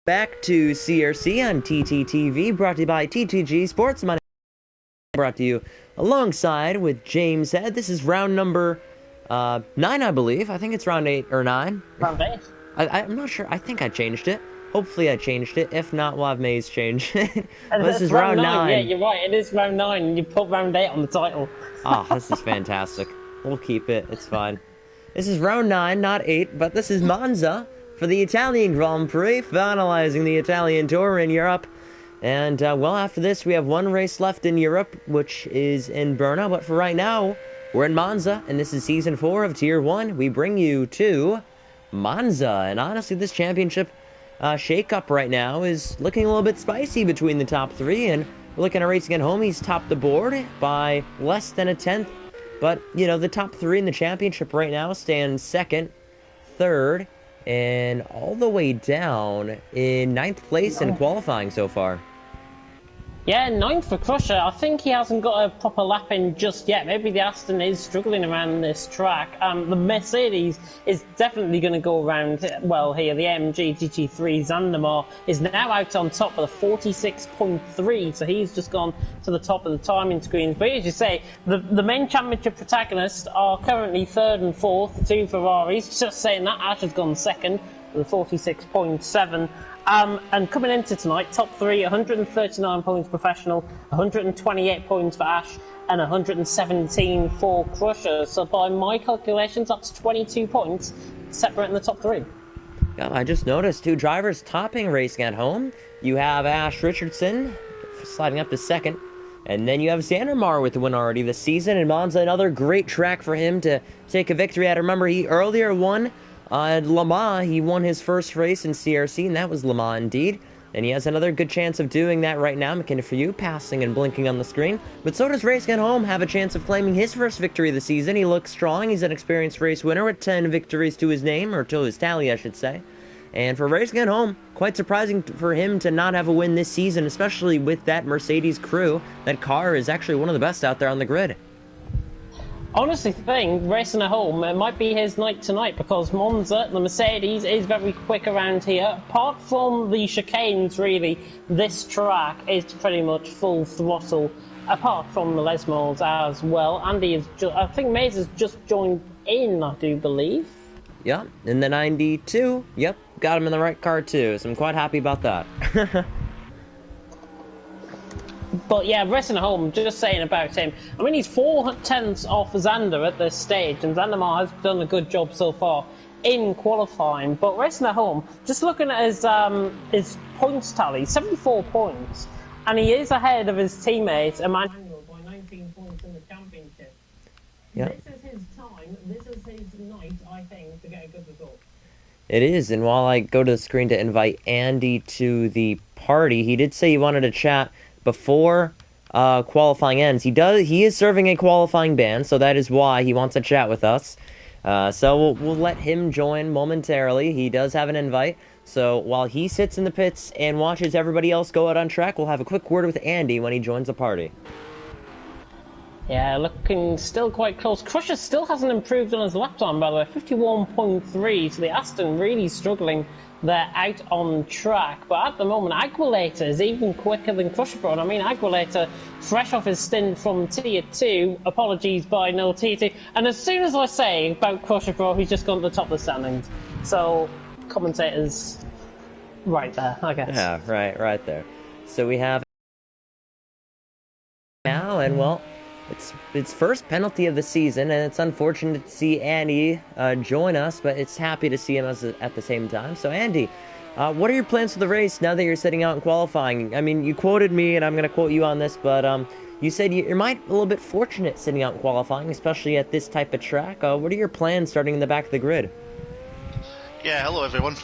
Back to CRC on TTTV, brought to you by TTG Esports. My name is brought to you alongside with James Head. This is round number 9, I believe. I think it's round 8 or 9. Round 8? I'm not sure. I think I changed it. Hopefully I changed it. If not, we'll have Maze change it. But this It's is round round 9, yeah, 9. you're right, it is round 9, and you put round 8 on the title. Ah, this is fantastic. We'll keep it. It's fine. This is round 9, not 8, but this is Monza for the Italian Grand Prix, finalizing the Italian Tour in Europe. And, well, after this, we have one race left in Europe, which is in Brno. But for right now, we're in Monza, and this is Season 4 of Tier 1. We bring you to Monza. And honestly, this championship shake-up right now is looking a little bit spicy between the top 3. And we're looking at racing at home. He's topped the board by less than a tenth. But, you know, the top 3 in the championship right now stand 2nd, 3rd, and all the way down in 9th place in qualifying so far. Yeah, 9th for Crusher. I think he hasn't got a proper lap in just yet. Maybe the Aston is struggling around this track. The Mercedes is definitely going to go around well here. The AMG GT3 Zandamar is now out on top with a 46.3, so he's just gone to the top of the timing screens. But as you say, the main championship protagonists are currently 3rd and 4th, the 2 Ferraris. Just saying that, Ash has gone 2nd with a 46.7. And coming into tonight, top 3, 139 points professional, 128 points for Ash, and 117 for Crusher. So by my calculations, that's 22 points separating the top 3. Yeah, I just noticed 2 drivers topping racing at home. You have Ash Richardson sliding up to 2nd, and then you have Zandamar with the win already this season. And Monza, another great track for him to take a victory at. Remember, he earlier won at Le Mans. He won his first race in CRC, and that was Le Mans indeed. And he has another good chance of doing that right now. McKinnon for you, passing and blinking on the screen. But so does Racing at Home have a chance of claiming his first victory of the season. He looks strong. He's an experienced race winner with 10 victories to his name, or to his tally, I should say. And for Racing at Home, quite surprising for him to not have a win this season, especially with that Mercedes crew. That car is actually one of the best out there on the grid. Honestly, think racing at home, it might be his night tonight because Monza, the Mercedes, is very quick around here. Apart from the chicanes, really, this track is pretty much full throttle. Apart from the Les Mills as well. Andy is I think Maze has just joined in, I do believe. Yep, in the 92. Yep, got him in the right car too, so I'm quite happy about that. But yeah, racing at home, just saying about him. I mean, he's 4 tenths off Xander at this stage, and Zandamar has done a good job so far in qualifying. But racing at home, just looking at his points tally, 74 points, and he is ahead of his teammate Emmanuel by 19 points in the championship. Yep. This is his time, this is his night, I think, to get a good result. It is, and while I go to the screen to invite Andy to the party, he did say he wanted to chat before qualifying ends. He is serving a qualifying ban, so that is why he wants to chat with us. So we'll let him join momentarily. He does have an invite. So while he sits in the pits and watches everybody else go out on track, we'll have a quick word with Andy when he joins the party. Yeah, looking still quite close. Crusher still hasn't improved on his lap time, by the way. 51.3, so the Aston really struggling. They're out on track, but at the moment Aguileta is even quicker than Crusher Pro. And I mean, Aguileta, fresh off his stint from Tier 2, apologies by no Tier 2, and as soon as I say about Crusher Pro, he's just gone to the top of the standings. So, commentators, right there, I guess. Yeah, right there. So we have now, and well, it's first penalty of the season, and it's unfortunate to see Andy join us, but it's happy to see him at the same time. So Andy, what are your plans for the race now that you're sitting out in qualifying? I mean, you quoted me, and I'm going to quote you on this, but you said you might a little bit fortunate sitting out in qualifying, especially at this type of track. What are your plans starting in the back of the grid? Yeah, hello everyone.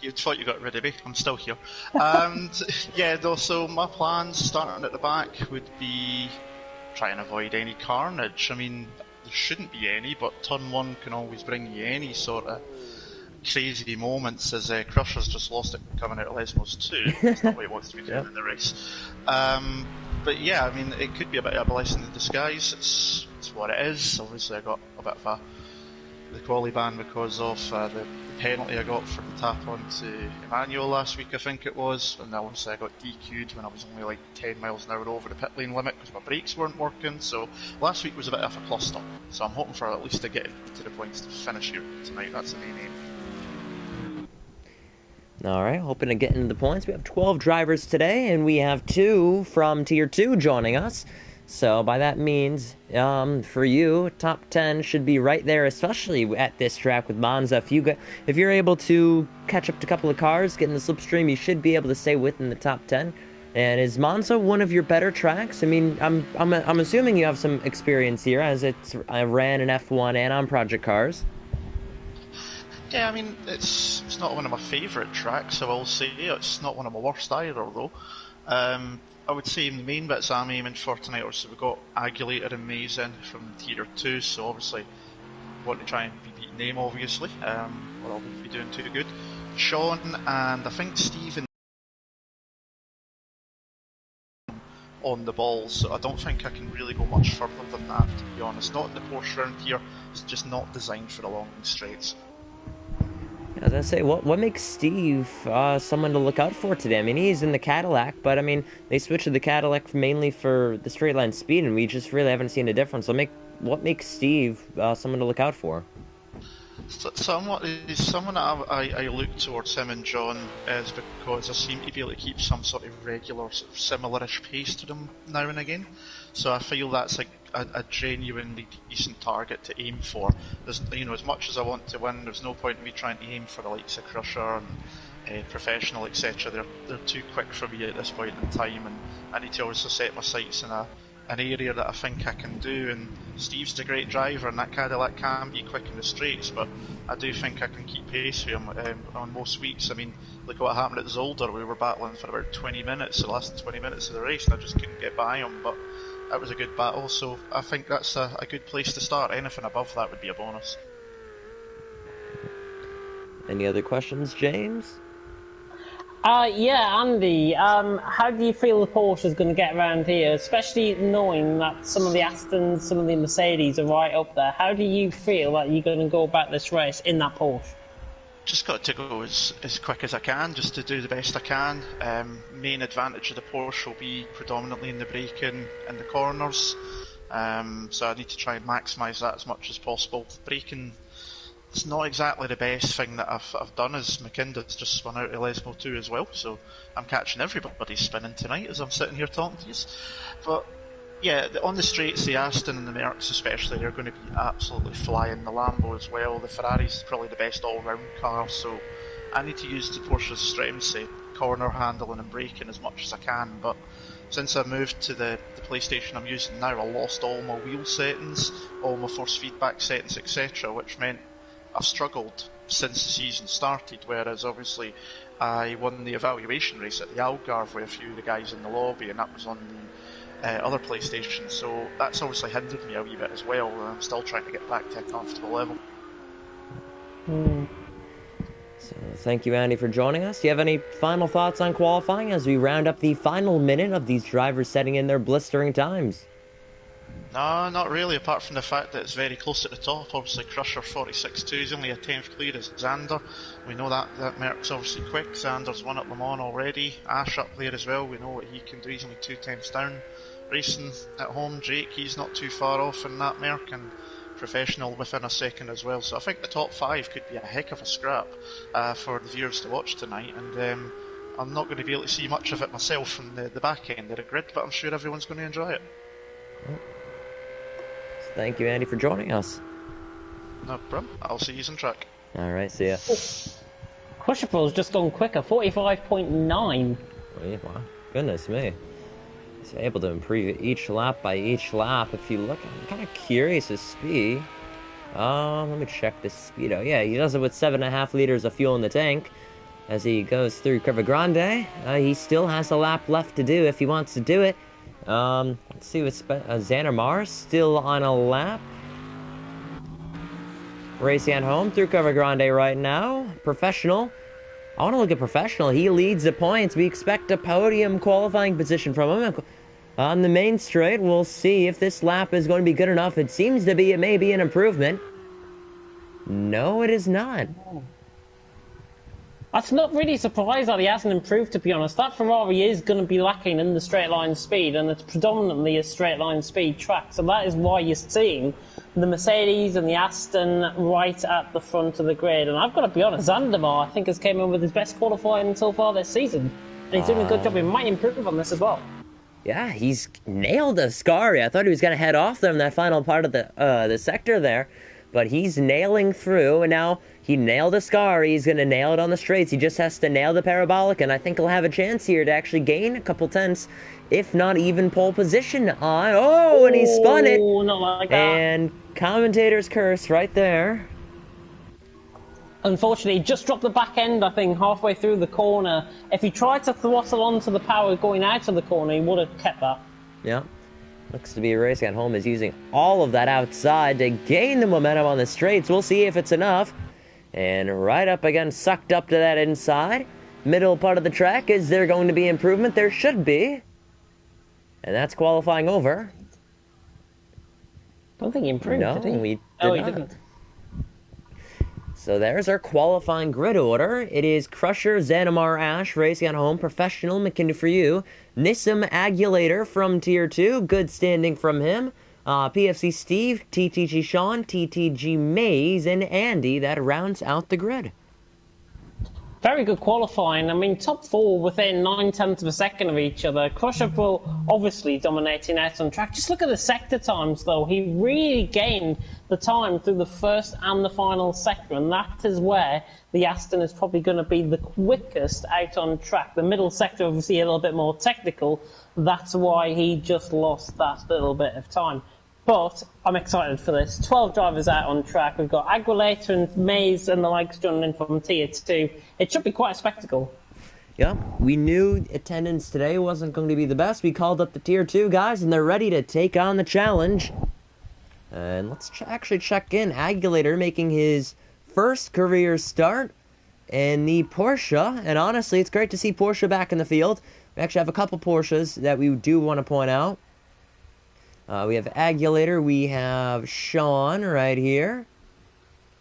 You thought you got rid of me. I'm still here. Yeah, though, so my plans starting at the back would be try and avoid any carnage. I mean, there shouldn't be any, but turn 1 can always bring you any sort of crazy moments, as Crusher's just lost it coming out of Lesmos too. That's not what he wants to be doing in the race. But yeah, I mean, it could be a bit of a blessing in disguise. It's what it is. Obviously I got a bit of a the quali ban because of the penalty I got for the tap onto Emmanuel last week, I think it was, and obviously I got DQ'd when I was only like 10 miles an hour over the pit lane limit because my brakes weren't working. So last week was a bit of a cluster. So I'm hoping for at least to get to the points to finish here tonight. That's the main aim. Alright, hoping to get into the points. We have 12 drivers today, and we have 2 from Tier 2 joining us. So by that means, for you, top 10 should be right there, especially at this track with Monza. If you're able to catch up to a couple of cars, get in the slipstream, you should be able to stay within the top 10. And is Monza one of your better tracks? I mean, I'm assuming you have some experience here, as I ran in F1 and on Project Cars. Yeah, I mean, it's not one of my favourite tracks, I will say. It's not one of my worst either, though. I would say in the main bits I'm aiming for tonight, also we've got Agulator and Mason from Tier 2, so obviously want to try and be beating them, obviously, or I'll be doing too good. Sean and I think Stephen on the balls, so I don't think I can really go much further than that, to be honest. Not in the Porsche round here, it's just not designed for the long straights. As I say, what makes Steve someone to look out for today? I mean, he's in the Cadillac, but I mean, they switched to the Cadillac mainly for the straight line speed, and we just really haven't seen a difference. So what makes Steve someone to look out for? Someone that I look towards him and John is because I seem to be able to keep some sort of regular, sort of similar-ish pace to them now and again. So I feel that's a genuinely decent target to aim for. There's, as much as I want to win, there's no point in me trying to aim for the likes of Crusher and Professional, etc. They're too quick for me at this point in time, and I need to also set my sights in an area that I think I can do. And Steve's a great driver, and that Cadillac can be quick in the straights, but I do think I can keep pace with him on most weeks. I mean, look what happened at Zolder. We were battling for about 20 minutes, the last 20 minutes of the race, and I just couldn't get by him, but that was a good battle, so I think that's a good place to start. Anything above that would be a bonus. Any other questions, James? Yeah, Andy, how do you feel the Porsche is going to get around here, especially knowing that some of the Astons, some of the Mercedes are right up there? How do you feel that you're going to go about this race in that Porsche? Just got to go as quick as I can, just to do the best I can. Main advantage of the Porsche will be predominantly in the braking and the corners, so I need to try and maximise that as much as possible. Braking, it's not exactly the best thing that I've done, as McKinda's just spun out of Lesmo 2 as well, so I'm catching everybody spinning tonight as I'm sitting here talking to you. But yeah, on the straights, the Aston and the Mercs especially, they're going to be absolutely flying. The Lambo as well. The Ferrari's probably the best all-round car, so I need to use the Porsche's strengths, corner handling and braking as much as I can. But since I moved to the PlayStation I'm using now, I lost all my wheel settings, all my force feedback settings, etc., which meant I've struggled since the season started, whereas obviously I won the evaluation race at the Algarve with a few of the guys in the lobby, and that was on the other PlayStation, so that's obviously hindered me a wee bit as well. I'm still trying to get back to a comfortable level. So thank you, Andy, for joining us. Do you have any final thoughts on qualifying as we round up the final minute of these drivers setting in their blistering times? No, not really, apart from the fact that it's very close at the top. Obviously Crusher 46.2 is only a 10th clear as Xander. We know that Merck's obviously quick. Xander's won at Le Mans already. Ash up there as well, we know what he can do. He's only 2 tenths down. Racing at home, Jake, he's not too far off in that Merc, and Professional within a second as well. So I think the top 5 could be a heck of a scrap for the viewers to watch tonight, and I'm not going to be able to see much of it myself from the back end of the grid, but I'm sure everyone's going to enjoy it. Thank you, Andy, for joining us. No problem. I'll see you on track. Alright, see ya. Crusher Pro's just gone quicker, 45.9. Wow, goodness me. He's able to improve each lap by each lap. If you look, I'm kind of curious his speed. Let me check this speed out. Yeah, he does it with 7.5 liters of fuel in the tank as he goes through Curva Grande. He still has a lap left to do if he wants to do it. Let's see what's Xander Mars still on a lap. Racing at home through Curva Grande right now. Professional. I want to look at Professional. He leads the points. We expect a podium qualifying position from him. On the main straight, we'll see if this lap is going to be good enough. It seems to be. It may be an improvement. No, it is not. That's not really surprised that he hasn't improved, to be honest. That Ferrari is going to be lacking in the straight line speed, and it's predominantly a straight line speed track. So that is why you're seeing the Mercedes and the Aston right at the front of the grid. And I've got to be honest, Zandamar, I think, has came in with his best qualifying so far this season. And he's doing a good job. He might improve on this as well. Yeah, he's nailed Ascari. I thought he was going to head off there in that final part of the sector there. But he's nailing through, and now he nailed Ascari. He's going to nail it on the straights. He just has to nail the parabolic, and I think he'll have a chance here to actually gain a couple tenths, if not even pole position on. Oh, and he spun it. Not like that. And Commentators curse right there. Unfortunately, he just dropped the back end, I think, halfway through the corner. If he tried to throttle onto the power going out of the corner, he would have kept that. Yeah. Looks to be racing at home is using all of that outside to gain the momentum on the straights. We'll see if it's enough. And right up again, sucked up to that inside. Middle part of the track, is there going to be improvement? There should be. And that's qualifying over. I don't think he improved, No, did he? we Oh, did he not. didn't. So there's our qualifying grid order. It is Crusher, Zanamar, Ash, racing at home, Professional, McKinney for you, Nissim, Agulator from Tier 2, good standing from him, PFC Steve, TTG Sean, TTG Maze, and Andy. That rounds out the grid. Very good qualifying. I mean, top four within 9/10 of a second of each other. Crusher Pro obviously dominating out on track. Just look at the sector times, though. He really gained the time through the first and the final sector, and that is where the Aston is probably going to be the quickest out on track. The middle sector, obviously, a little bit more technical. That's why he just lost that little bit of time. But I'm excited for this. 12 drivers out on track. We've got Aguilera and Maze and the likes joining in from Tier 2. It should be quite a spectacle. Yeah, we knew attendance today wasn't going to be the best. We called up the Tier 2 guys, and they're ready to take on the challenge. And let's actually check in. Agulator making his first career start in the Porsche. And honestly, it's great to see Porsche back in the field. We actually have a couple Porsches that we do want to point out. We have Agulator, we have Sean right here.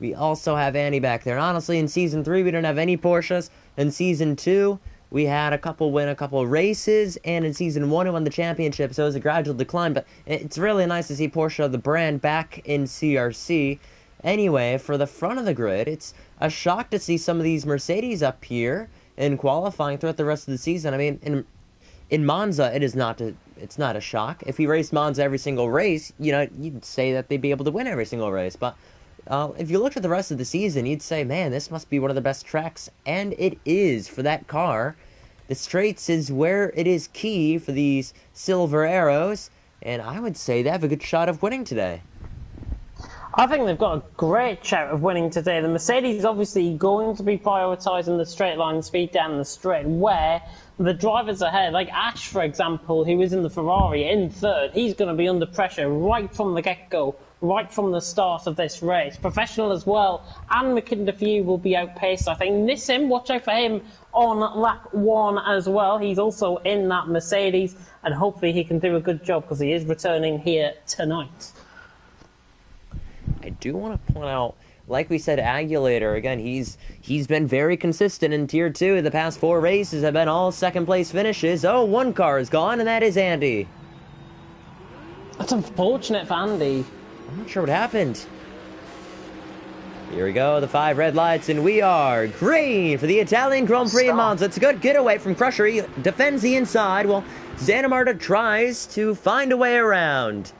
We also have Andy back there. And honestly, in Season 3, we don't have any Porsches. In Season 2, we had a couple win a couple races. And in Season 1, we won the championship, so it was a gradual decline. But it's really nice to see Porsche, the brand, back in CRC. Anyway, for the front of the grid, it's a shock to see some of these Mercedes up here in qualifying throughout the rest of the season. I mean, in Monza, it's not a shock. If we raced Monza every single race, you'd say that they'd be able to win every single race. But if you looked at the rest of the season, you'd say, man, this must be one of the best tracks. And it is for that car. The straights is where it is key for these silver arrows. And I would say they have a good shot of winning today. I think they've got a great shot of winning today. The Mercedes is obviously going to be prioritising the straight line speed down the straight, where the drivers ahead, like Ash, for example, who is in the Ferrari in third, he's going to be under pressure right from the get-go, right from the start of this race. Professional as well, and McKinney will be outpaced, I think. Nissim, watch out for him on lap 1 as well. He's also in that Mercedes, and hopefully he can do a good job because he is returning here tonight. I do want to point out, like we said, Agulator, again, he's been very consistent in Tier 2. The past 4 races have been all second-place finishes. Oh, one car is gone, and that is Andy. That's unfortunate for Andy. I'm not sure what happened. Here we go, the 5 red lights, and we are green for the Italian Grand Prix in Monza. It's a good getaway from Crusher. He defends the inside, while Zanamarta tries to find a way around.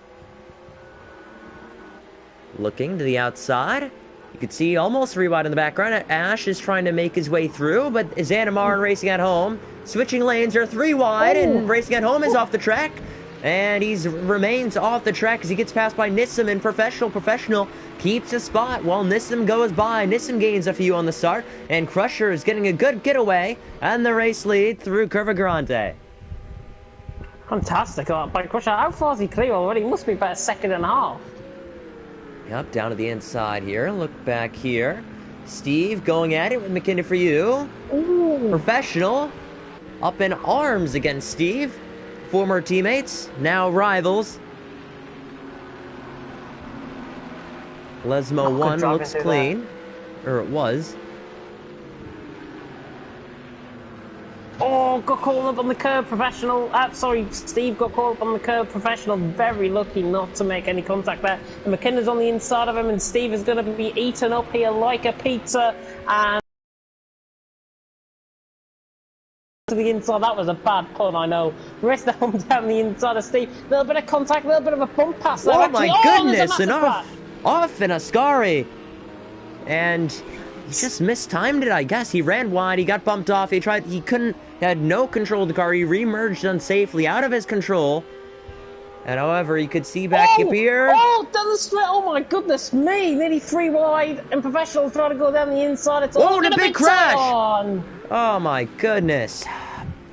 Looking to the outside. You can see almost rewind in the background. Ash is trying to make his way through, but Zanamar and Racing at Home. Switching lanes are 3 wide, and Racing at Home is off the track. And he remains off the track as he gets passed by Nissim, and Professional keeps a spot while Nissim goes by. Nissim gains a few on the start, and Crusher is getting a good getaway, and the race lead through Curva Grande. Fantastic by Crusher. How far is he clear already? He must be about a second and a half. Yep, down to the inside here. Look back here. Steve going at it with McKinney for you. Ooh. Professional up in arms against Steve. Former teammates, now rivals. Lesmo 1 drive looks into clean. Or it was. Oh, got caught up on the curb, Professional. Sorry, Steve got caught up on the curb, Professional. Very lucky not to make any contact there. And McKinley's on the inside of him, and Steve is going to be eaten up here like a pizza. And to the inside, that was a bad pun, I know. Rest of them down the inside of Steve. A little bit of contact, a little bit of a bump pass there. Oh my goodness, and crash. off in Ascari. And he just mistimed it, I guess. He ran wide, he got bumped off, he had no control of the car, he re-merged unsafely out of his control. And however, you could see back up here. Oh, down the straight, oh my goodness me, nearly 3 wide, and Professional trying to go down the inside. It's all the big crash! On. Oh my goodness.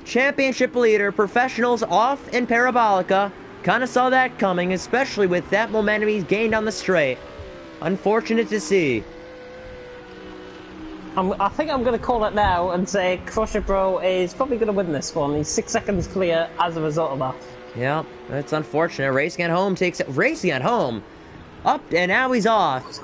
Championship leader, Professionals off in Parabolica. Kind of saw that coming, especially with that momentum he's gained on the straight. Unfortunate to see. I think I'm going to call it now and say Crusher Bro is probably going to win this one. He's 6 seconds clear as a result of that. Yeah, that's unfortunate. Racing at Home takes it. Racing at Home up, and now he's off. Ash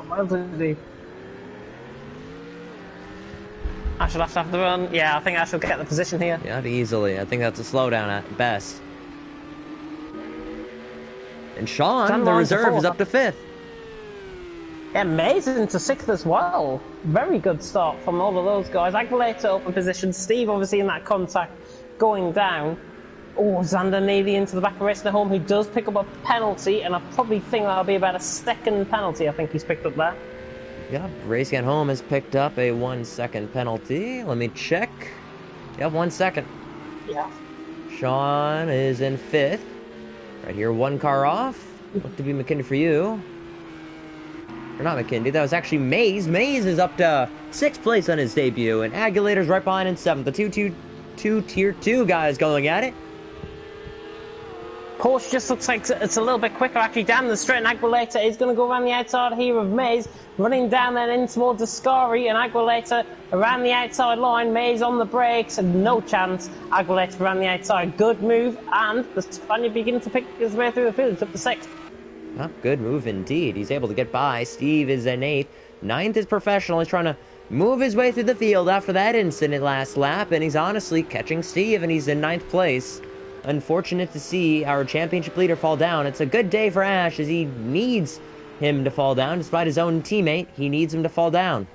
will have the run. Yeah, I think Ash will get the position here. Yeah, easily. I think that's a slowdown at best. And Sean, the reserve, is up to 5th. Yeah, Mays into 6th as well. Very good start from all of those guys. Aguilera open position. Steve obviously in that contact going down. Oh, Xander nearly into the back of Racing at Home, who does pick up a penalty, and I probably think that'll be about a 2nd penalty I think he's picked up there. Yeah, Racing at Home has picked up a 1-second penalty. Let me check. Yeah, 1 second. Yeah. Sean is in 5th. Right here, 1 car off. Look to be McKinney for you. Or not McKinney, that was actually Mays. Mays is up to 6th place on his debut, and Aguilera's right behind in 7th. The two Tier 2 guys going at it. Porsche just looks like it's a little bit quicker actually down the straight, and Aguilera is going to go around the outside here of Mays, running down then in towards Ascari, and Aguilera around the outside line. Mays on the brakes, and no chance. Aguilera around the outside, good move, and the Spaniard beginning to pick his way through the field. It's up to 6th. Oh, good move indeed. He's able to get by. Steve is in 8th. 9th is Professional. He's trying to move his way through the field after that incident last lap, and he's honestly catching Steve, and he's in 9th place. Unfortunate to see our championship leader fall down. It's a good day for Ash, as he needs him to fall down. Despite his own teammate, he needs him to fall down.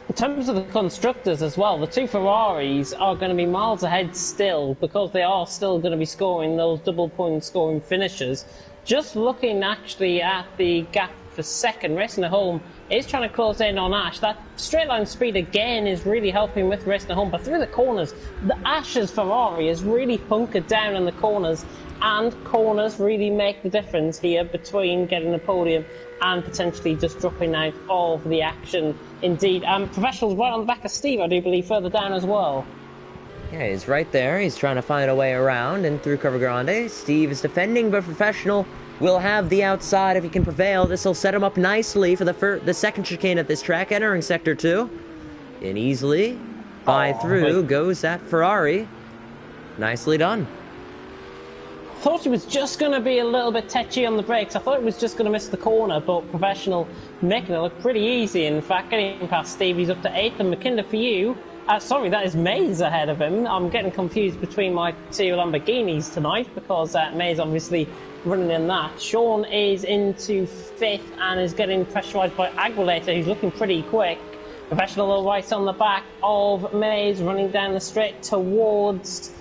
In terms of the constructors as well, the 2 Ferraris are going to be miles ahead still, because they are still going to be scoring those double point scoring finishes. Just looking actually at the gap for 2nd, Racing at Home is trying to close in on Ash. That straight line speed again is really helping with Racing at Home, but through the corners, the Ash's Ferrari is really hunkered down in the corners, and corners really make the difference here between getting the podium and potentially just dropping out of the action. Indeed, Professional's right on the back of Steve, I do believe, further down as well. Yeah, he's right there. He's trying to find a way around and through Cover Grande. Steve is defending, but Professional will have the outside if he can prevail. This will set him up nicely for the 2nd chicane at this track, entering Sector 2. And easily, through goes that Ferrari. Nicely done. Thought he was just going to be a little bit tetchy on the brakes. I thought he was just going to miss the corner, but Professional making it look pretty easy. In fact, getting past Steve, he's up to 8th, and McKinder for you. Sorry, that is Mays ahead of him. I'm getting confused between my 2 Lamborghinis tonight, because Mays obviously running in that. Sean is into 5th and is getting pressurised by Aguilera, who's looking pretty quick. Professional right on the back of Mays, running down the straight towards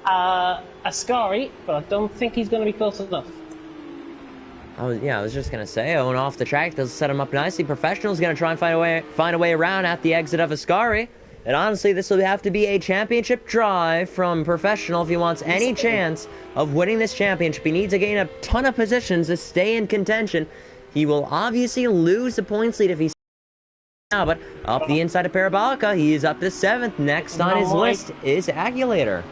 Ascari, but I don't think he's going to be close enough. I was just going to say, Owen off the track does set him up nicely. Professional's going to try and find a way around at the exit of Ascari. And honestly, this will have to be a championship drive from Professional if he wants any chance of winning this championship. He needs to gain a ton of positions to stay in contention. He will obviously lose the points lead if he's now, but up the inside of Parabolica, he is up to 7th. Next on his list is Aguilera.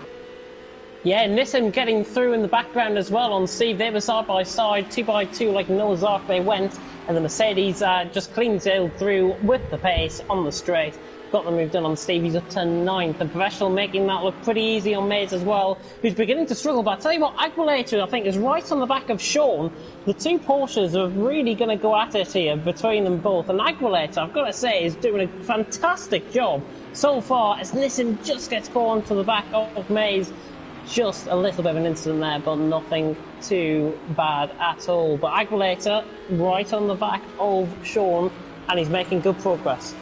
Yeah, Nissan getting through in the background as well on Steve. They were side by side, 2 by 2 like Noah's Ark they went, and the Mercedes just clean sailed through with the pace on the straight. got the move done on Steve. He's up to 9th. The Professional making that look pretty easy on Maze as well, who's beginning to struggle. But I tell you what, Aguilera, I think, is right on the back of Sean. The two Porsches are really going to go at it here between them both. And Aguilera, I've got to say, is doing a fantastic job so far as Nissan just gets caught onto the back of Maze. Just a little bit of an incident there, but nothing too bad at all. But Aguilera right on the back of Sean, and he's making good progress.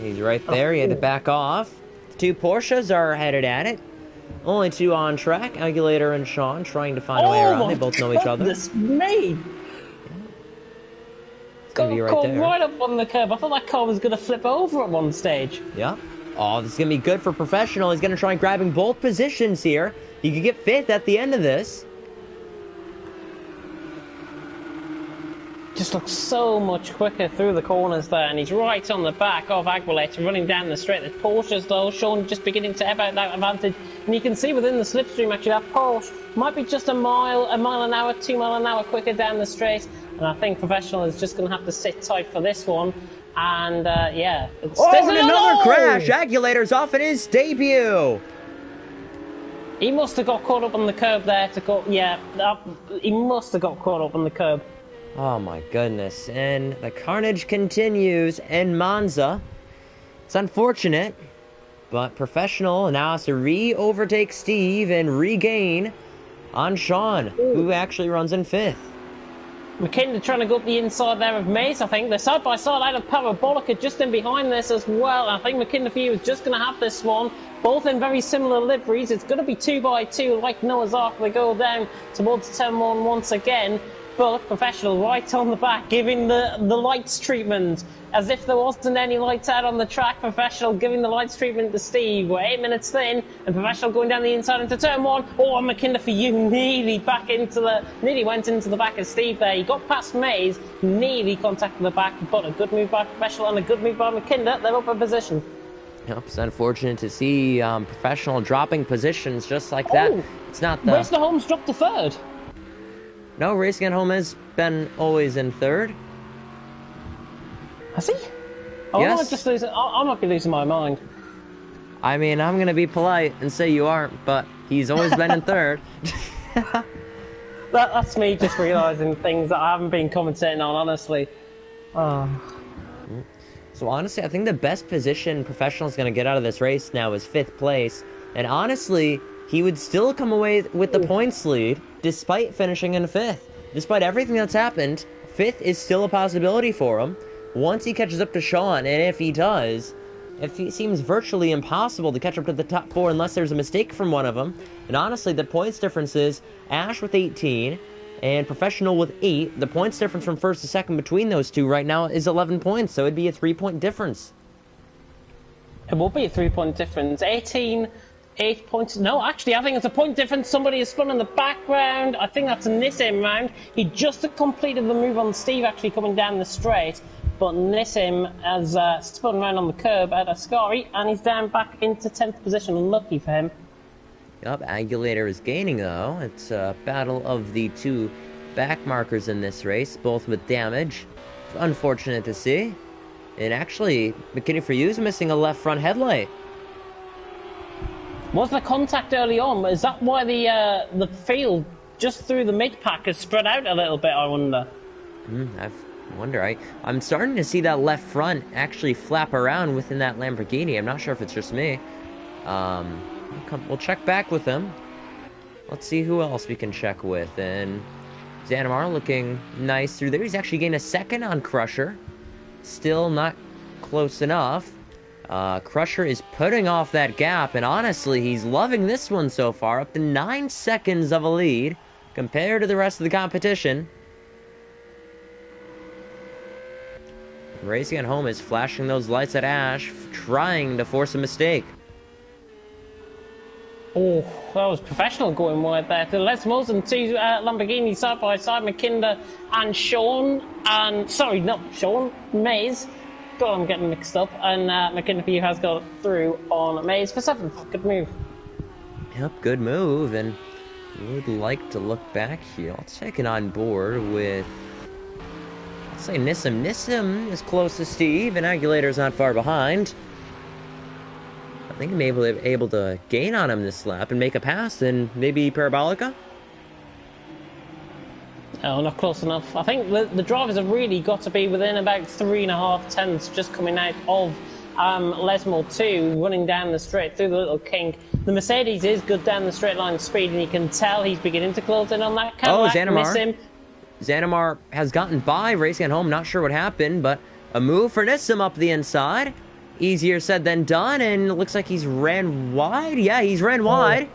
He's right there. He had to back off. The two Porsches are headed at it. Only two on track. Aguilera and Sean trying to find a way around. They both know each other. This me. It's gonna be right there. Right up on the curb. I thought that car was gonna flip over at one stage. Yeah. Oh, this is gonna be good for Professional. He's gonna try grabbing both positions here. He could get 5th at the end of this. Just looks so much quicker through the corners there, and he's right on the back of Aguilera running down the straight. The Porsches though, Sean just beginning to ebb out that advantage, and you can see within the slipstream actually that Porsche might be just a mile an hour, 2 mile an hour quicker down the straight, and I think Professional is just going to have to sit tight for this one. And yeah, and another crash! Aguilera's off in his debut. He must have got caught up on the curb there to go. Yeah, he must have got caught up on the curb. Oh my goodness, and the carnage continues in Monza. It's unfortunate, but Professional now has to re-overtake Steve and regain on Sean, who actually runs in 5th. McKinnon trying to go up the inside there of Mace, I think. They're side by side out of Parabolica just in behind this as well. I think McKinnon for you is just going to have this one. Both in very similar liveries. It's going to be 2 by 2 like Noah's Ark. They go down towards turn 1 once again. But Professional right on the back, giving the lights treatment. As if there wasn't any lights out on the track. Professional giving the lights treatment to Steve. We're 8 minutes in, and Professional going down the inside into turn 1. Oh, and McKinnon for you nearly went into the back of Steve there. He got past Maze, nearly contacted the back, but a good move by Professional and a good move by McKinnon. They're up in position. Yep, it's unfortunate to see Professional dropping positions just like that. It's not the... Racer Holmes dropped to 3rd. No, Racing at Home has been always in 3rd. Has he? Oh, yes. I might be losing my mind. I mean, I'm going to be polite and say you aren't, but he's always been in 3rd. That's me just realising things that I haven't been commentating on, honestly. Oh. So honestly, I think the best position Professional's going to get out of this race now is 5th place. And honestly, he would still come away with the points lead despite finishing in 5th. Despite everything that's happened, 5th is still a possibility for him. Once he catches up to Sean, and if he does, it seems virtually impossible to catch up to the top 4 unless there's a mistake from one of them. And honestly, the points difference is Ash with 18 and Professional with 8. The points difference from 1st to 2nd between those two right now is 11 points, so it'd be a 3-point difference. It will be a 3-point difference. 8 points. No, actually, I think it's a point difference. Somebody has spun in the background. I think that's a Nissim round. He just completed the move on Steve, actually coming down the straight. But Nissim has spun around on the curb at Ascari, and he's down back into 10th position. Lucky for him. Yup, Aguilera is gaining, though. It's a battle of the two back markers in this race, both with damage. It's unfortunate to see. And actually, McKinney for you is missing a left front headlight. Was there contact early on? Is that why the field just through the mid-pack has spread out a little bit, I wonder? I wonder. I'm starting to see that left front actually flap around within that Lamborghini. I'm not sure if it's just me. We'll check back with him. Let's see who else we can check with. And Zanamar looking nice through there. He's actually gained a 2nd on Crusher. Still not close enough. Crusher is putting off that gap, and honestly, he's loving this one so far, up to 9 seconds of a lead compared to the rest of the competition. Racing at Home is flashing those lights at Ash, trying to force a mistake. Oh, that was Professional going wide there. To Les Mosen, 2 Lamborghini side by side, McKinnon and Sean, and sorry, not Sean, Maze. God, I'm getting mixed up. And McKinnon for you has got through on Maze for 7th. Good move. Yep, good move. And would like to look back here. Let's take it on board with Say Nissim is close to Steve, and Aguilator's not far behind. I think he may be able to gain on him this lap and make a pass, and maybe Parabolica? Oh, not close enough. I think the drivers have really got to be within about 3.5 tenths just coming out of Lesmo 2, running down the straight through the little kink. The Mercedes is good down the straight line speed, and you can tell he's beginning to close in on that Cadillac. Oh, Zanimar. Zanimar has gotten by, racing at home. Not sure what happened, but a move for Nissim up the inside. Easier said than done, and it looks like he's ran wide. Yeah, he's ran wide.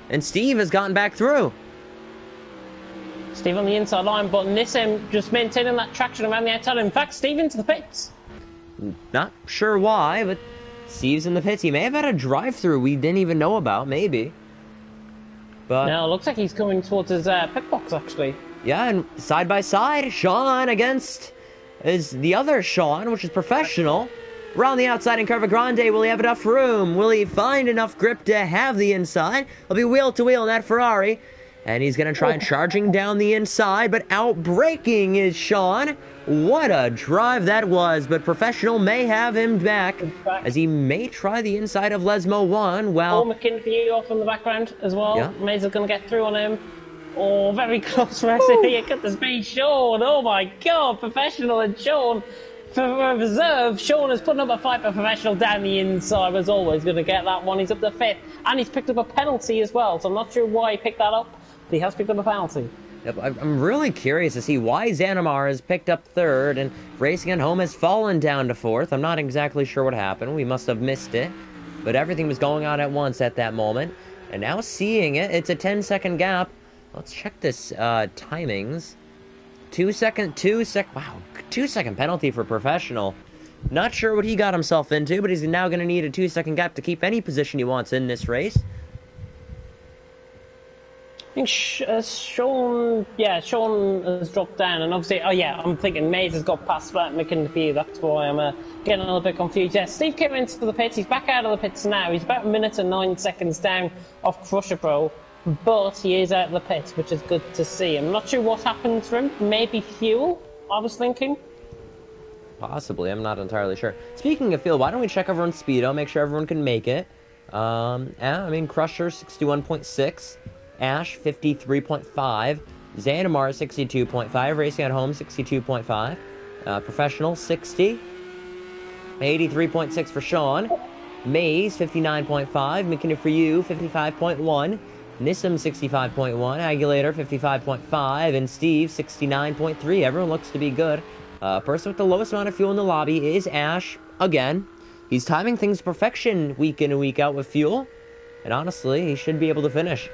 And Steve has gotten back through. Steve on the inside line, but Nissim just maintaining that traction around the outside. In fact, Steve into the pits. Not sure why, but Steve's in the pits. He may have had a drive-through we didn't even know about, maybe. But no, it looks like he's coming towards his pit box, actually. Yeah, and side by side, Sean against the other Sean, which is professional. Around the outside in Curva Grande, will he have enough room? Will he find enough grip to have the inside? He'll be wheel to wheel in that Ferrari. And he's going to try charging down the inside, but out-braking is Sean. What a drive that was, but Professional may have him back, as he may try the inside of Lesmo 1. Well, McKinney off in the background as well. Yeah. Mays is going to get through on him. Oh, very close racing here. Cut the speed, Sean. Oh my God, Professional and Sean. For reserve, Sean is putting up a fight for Professional down the inside. Was always going to get that one. He's up to 5th, and he's picked up a penalty as well. So I'm not sure why he picked that up. He has picked up a penalty. Yep, I'm really curious to see why Zanimar has picked up 3rd and Racing at Home has fallen down to 4th. I'm not exactly sure what happened. We must have missed it. But everything was going on at once at that moment. And now seeing it, it's a 10-second gap. Let's check this timings. 2 second penalty for Professional. Not sure what he got himself into, but he's now going to need a 2-second gap to keep any position he wants in this race. I think Sean has dropped down, and obviously, I'm thinking Mays has got past McKinney. That's why I'm getting a little bit confused. Yeah, Steve came into the pits. He's back out of the pits now. He's about 1 minute and 9 seconds down off Crusher Pro, but he is out of the pits, which is good to see. I'm not sure what happened to him. Maybe fuel, I was thinking. Possibly, I'm not entirely sure. Speaking of fuel, why don't we check everyone's speedo, make sure everyone can make it. Crusher 61.6. Ash, 53.5. Zanimar, 62.5. Racing at Home, 62.5. Professional, 60. 83.6 for Sean. Mays, 59.5. McKinney for you, 55.1. Nissim, 65.1. Aguilator, 55.5. And Steve, 69.3. Everyone looks to be good. Person with the lowest amount of fuel in the lobby is Ash, again. He's timing things to perfection week in and week out with fuel. And honestly, he should be able to finish.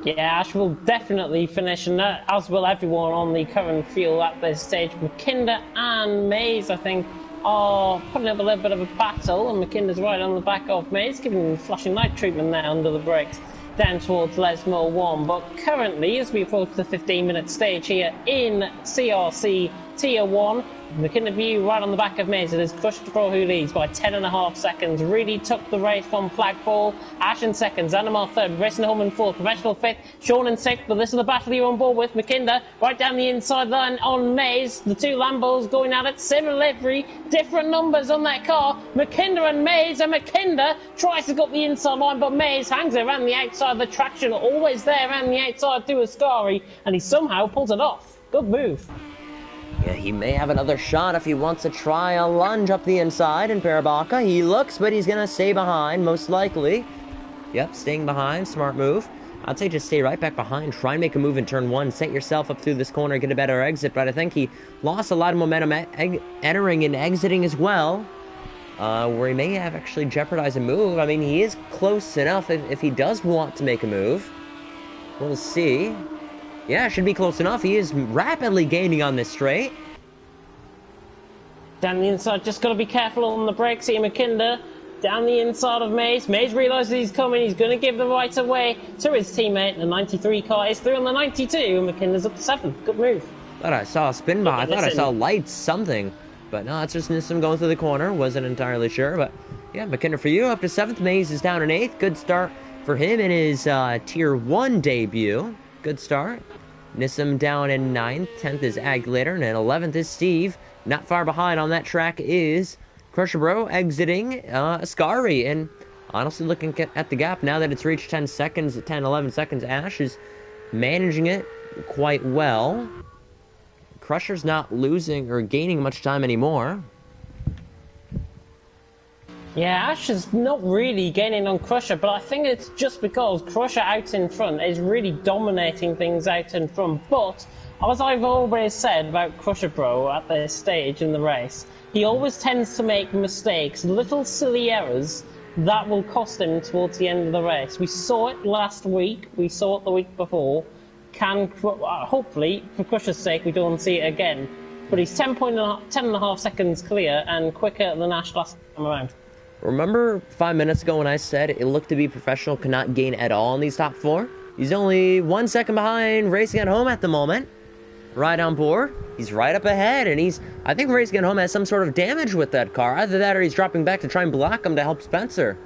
Yeah, Ash will definitely finish, and as will everyone on the current field at this stage. McKinder and Mays, I think, are putting up a little bit of a battle, and McKinder's right on the back of Mays, giving him flashing light treatment there under the brakes, down towards Lesmo 1. But currently, as we approach the 15-minute stage here in CRC Tier 1, McKinney view right on the back of Mays. It is Crusher Pro who leads by 10.5 seconds. Really took the race from flagpole. Ash in 2nd, Zanimar 3rd, Racing Home in 4th, Professional 5th, Sean in 6th. But this is the battle you're on board with. McKinder right down the inside line on Mays. The two Lambos going at it. Similar livery, different numbers on that car. McKinder and Mays, and McKinder tries to go up the inside line, but Mays hangs it around the outside. The traction always there around the outside through Ascari, and he somehow pulls it off. Good move. Yeah, he may have another shot if he wants to try a lunge up the inside in Parabolica. He looks, but he's going to stay behind, most likely. Yep, staying behind. Smart move. I'd say just stay right back behind. Try and make a move in turn 1. Set yourself up through this corner, get a better exit. But I think he lost a lot of momentum entering and exiting as well. Where he may have actually jeopardized a move. I mean, he is close enough if he does want to make a move. We'll see. Yeah, should be close enough. He is rapidly gaining on this straight. Down the inside, just got to be careful on the brakes here, McKinder. Down the inside of Mays. Mays realises he's coming. He's going to give the right away to his teammate. The 93 car is through on the 92, and McKinder's up to 7th. Good move. Thought I saw a spin by. I thought I saw lights, something. But no, it's just Nissim going through the corner. Wasn't entirely sure, but yeah, McKinder for you. Up to 7th. Mays is down in 8th. Good start for him in his Tier 1 debut. Good start. Nissim down in 9th, 10th is Aglater, and in 11th is Steve. Not far behind on that track is Crusher Bro exiting Ascari, and honestly looking at the gap now that it's reached 10 seconds, 10, 11 seconds, Ash is managing it quite well. Crusher's not losing or gaining much time anymore. Yeah, Ash is not really gaining on Crusher, but I think it's just because Crusher out in front is really dominating things out in front. But, as I've always said about Crusher Bro at this stage in the race, he always tends to make mistakes, little silly errors, that will cost him towards the end of the race. We saw it last week, we saw it the week before. Hopefully, for Crusher's sake, we don't see it again. But he's 10.5 seconds clear and quicker than Ash last time around. Remember 5 minutes ago when I said it looked to be Professional cannot gain at all in these top 4? He's only 1 second behind Racing at Home at the moment. Right on board. He's right up ahead, and I think Racing at Home has some sort of damage with that car. Either that or he's dropping back to try and block him to help Spencer.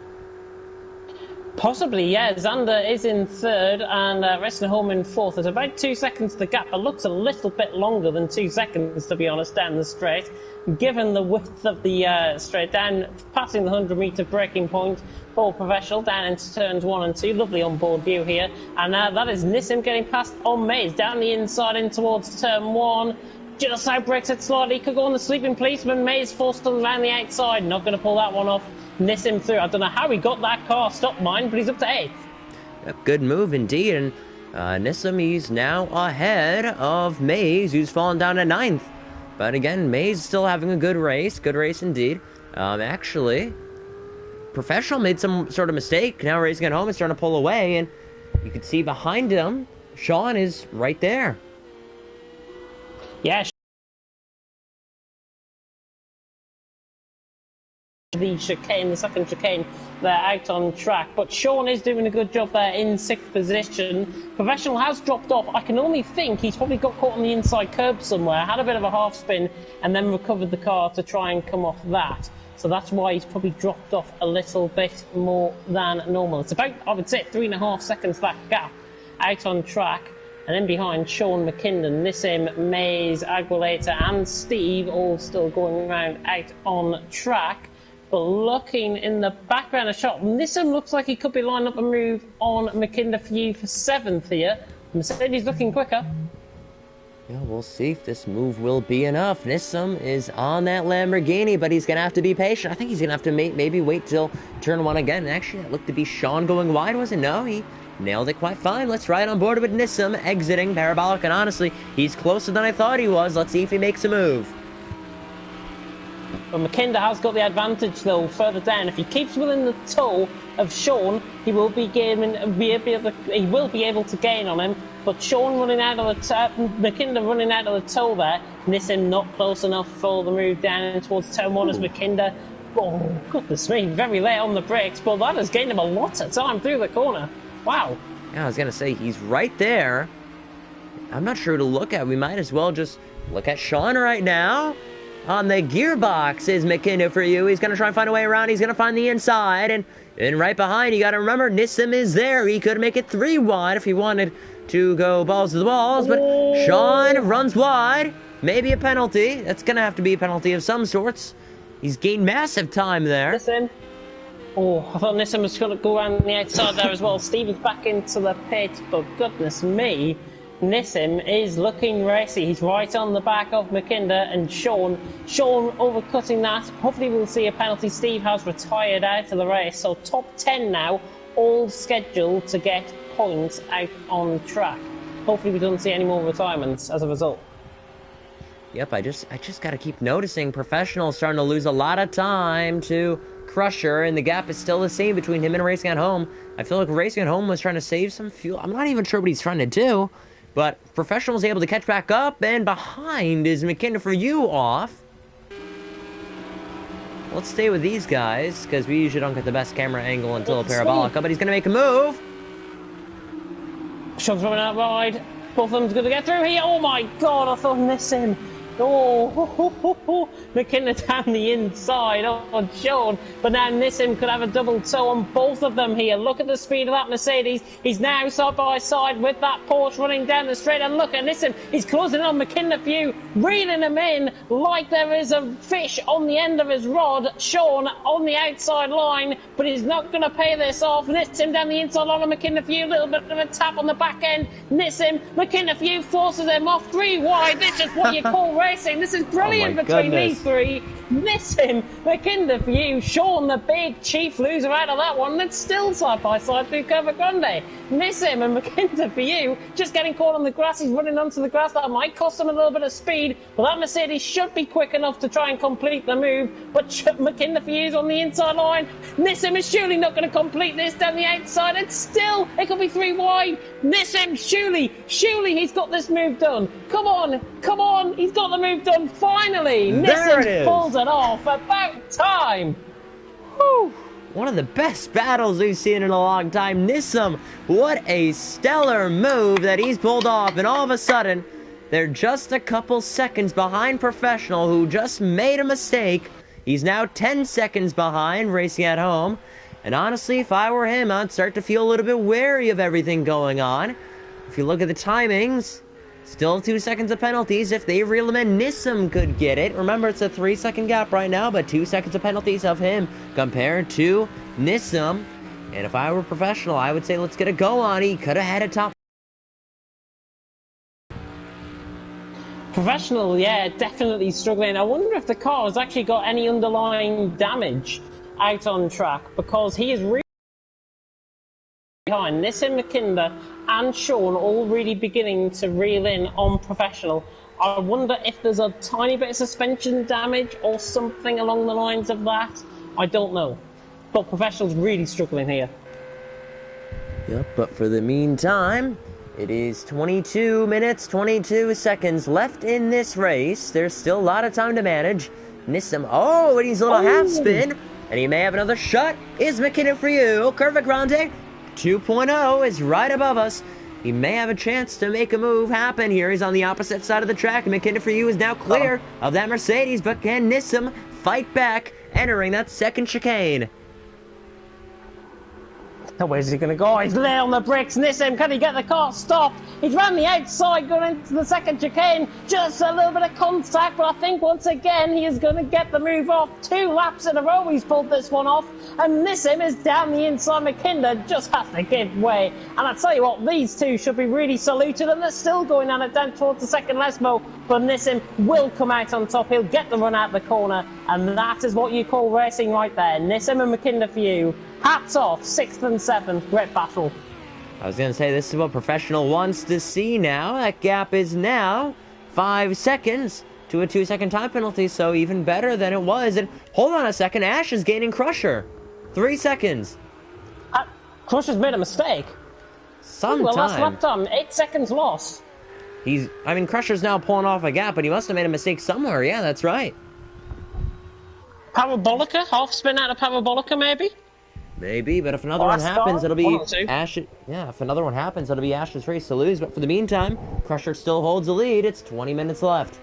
Possibly, yeah. Xander is in 3rd and Racing at Home in 4th. There's about 2 seconds the gap. It looks a little bit longer than 2 seconds, to be honest, down the straight. Given the width of the straight down, passing the 100-metre braking point for Professional down into turns 1 and 2. Lovely onboard view here. And that is Nissim getting past on Maze down the inside in towards turn 1. Just outbreaks it slightly. Could go on the sleeping policeman. Maze forced around the outside. Not going to pull that one off. Nissim through. I don't know how he got that car stopped mine, but he's up to 8th. Yep, good move indeed. And Nissim, he's now ahead of Maze, who's fallen down to 9th. But again, Maze still having a good race indeed. Actually, Professional made some sort of mistake. Now Racing at Home is trying to pull away, and you can see behind him, Sean is right there. Yeah. The chicane, the second chicane, they're out on track, but Sean is doing a good job there in 6th position. Professional has dropped off. I can only think he's probably got caught on the inside curb somewhere, had a bit of a half spin, and then recovered the car to try and come off that. So that's why he's probably dropped off a little bit more than normal. It's about, I would say, 3.5 seconds that gap out on track. And then behind, Sean McKinnon, Nissim, Maze, Aguileta and Steve all still going around out on track. But looking in the background of shot, Nissim looks like he could be lining up a move on McKinnon for you for 7th here. Mercedes looking quicker. Yeah, we'll see if this move will be enough. Nissim is on that Lamborghini, but he's going to have to be patient. I think he's going to have to maybe wait till turn 1 again. Actually, it looked to be Sean going wide, was it? No, he nailed it quite fine. Let's ride on board with Nissim exiting Parabolic, and honestly, he's closer than I thought he was. Let's see if he makes a move. But McKinnon has got the advantage though further down. If he keeps within the toe of Sean, he will be able to gain on him. But Sean running out of the McKinnon running out of the toe there. Nissim not close enough for the move down towards turn 1 as McKinnon. Oh goodness me, very late on the brakes, but that has gained him a lot of time through the corner. Wow. Yeah, I was gonna say he's right there. I'm not sure who to look at. We might as well just look at Sean right now. On the gearbox is McKinnon for you. He's going to try and find a way around. He's going to find the inside. And right behind, you got to remember, Nissim is there. He could make it 3 wide if he wanted to go balls to the walls. But Sean runs wide. Maybe a penalty. That's going to have to be a penalty of some sorts. He's gained massive time there. Nissim. Oh, I thought Nissim was going to go around the outside there as well. Steve is back into the pit. But goodness me. Nissim is looking racy. He's right on the back of McKinnon and Sean. Sean overcutting that. Hopefully we'll see a penalty. Steve has retired out of the race. So top 10 now, all scheduled to get points out on track. Hopefully we don't see any more retirements as a result. Yep, I just got to keep noticing Professional starting to lose a lot of time to Crusher, and the gap is still the same between him and Racing at Home. I feel like Racing at Home was trying to save some fuel. I'm not even sure what he's trying to do. But Professional's able to catch back up, and behind is McKinnon for you off. Let's stay with these guys, because we usually don't get the best camera angle until a Parabolica, but he's going to make a move. Sean's running out wide. Both of them's going to get through here. Oh my god, I thought Nissim Oh, McKinnon down the inside. Oh, Sean. But now Nissim could have a double toe on both of them here. Look at the speed of that Mercedes. He's now side by side with that Porsche running down the straight. And look at Nissim. He's closing on McKinnon Few, reeling him in like there is a fish on the end of his rod. Sean on the outside line, but he's not going to pay this off. Nissim down the inside line of McKinnon Few. A little bit of a tap on the back end. Nissim, McKinnon Few forces him off 3 wide. This is what you call racing. This is brilliant between these three. Nissim, McKinnon Few, Sean, the big chief loser out of that one. That's still side by side through Curva Grande. Nissim and McKinnon Few just getting caught on the grass. He's running onto the grass. That might cost him a little bit of speed, but that Mercedes should be quick enough to try and complete the move. But McKinnon Few's on the inside line. Nissim is surely not going to complete this down the outside. It's still, it could be 3 wide. Nissim, surely he's got this move done. Come on, he's got the move done finally. Nissim pulls it off. About time. Whew. One of the best battles we've seen in a long time. Nissim, what a stellar move that he's pulled off, and all of a sudden, they're just a couple seconds behind Professional, who just made a mistake. He's now 10 seconds behind, racing at home. And honestly, if I were him, I'd start to feel a little bit wary of everything going on. If you look at the timings, still 2 seconds of penalties. If they reel him in, Nissim could get it. Remember, it's a 3-second gap right now, but 2 seconds of penalties of him compared to Nissim. And if I were Professional, I would say let's get a go on. He could have had a top. Professional, yeah, definitely struggling. I wonder if the car has actually got any underlying damage out on track, because he is really behind. Nissim, McKinnon and Sean all really beginning to reel in on Professional. I wonder if there's a tiny bit of suspension damage or something along the lines of that. I don't know. But Professional's really struggling here. Yep, but for the meantime, it is 22 minutes, 22 seconds left in this race. There's still a lot of time to manage. Nissim, and he's a little half spin. And he may have another shot. Is McKinnon for you? Curva Grande 2.0 is right above us. He may have a chance to make a move happen here. He's on the opposite side of the track. McKinnon for you is now clear of that Mercedes, but can Nissim fight back, entering that second chicane? Now where's he going to go? He's lay on the bricks. Nissim, can he get the car stopped? He's ran the outside going into the second chicane. Just a little bit of contact, but I think once again he is going to get the move off. 2 laps in a row he's pulled this one off. And Nissim is down the inside. McKinnon just has to give way. And I tell you what, these two should be really saluted, and they're still going on it down towards the second Lesmo. But Nissim will come out on top. He'll get the run out the corner. And that is what you call racing right there. Nissim and McKinnon for you. Hats off, 6th and 7th, great battle. I was going to say, this is what Professional wants to see now. That gap is now 5 seconds to a 2-second time penalty, so even better than it was. And hold on a second, Ash is gaining Crusher. 3 seconds. Crusher's made a mistake. Sometime. Well, last lap time, 8 seconds lost. Crusher's now pulling off a gap, but he must have made a mistake somewhere. Yeah, that's right. Parabolica, half spin out of Parabolica, maybe? Maybe, but if another one happens, it'll be Ash. Yeah, if another one happens, it'll be Ash's race to lose. But for the meantime, Crusher still holds the lead. It's 20 minutes left.